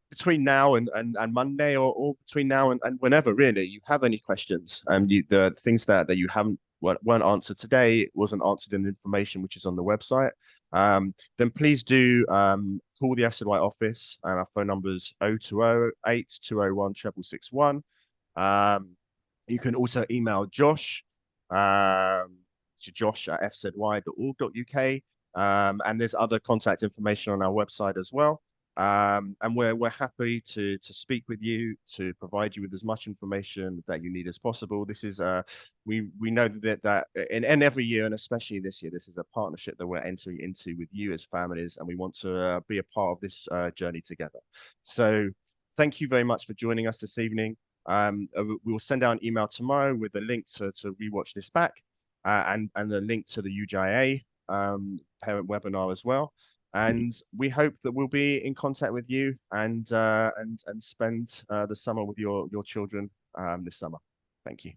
between now and Monday, or between now and whenever really you have any questions, the things that you weren't answered today, wasn't answered in the information which is on the website, then please do call the FZY office. Our phone number is 0208 201 661. You can also email Josh to josh@fzy.org.uk. And there's other contact information on our website as well. And we're happy to speak with you, to provide you with as much information that you need as possible. This is we know that and every year, and especially this year, this is a partnership that we're entering into with you as families, and we want to be a part of this journey together. So thank you very much for joining us this evening. We will send out an email tomorrow with a link to rewatch this back, and the link to the UJA parent webinar as well. And we hope that we'll be in contact with you and spend the summer with your children this summer. Thank you.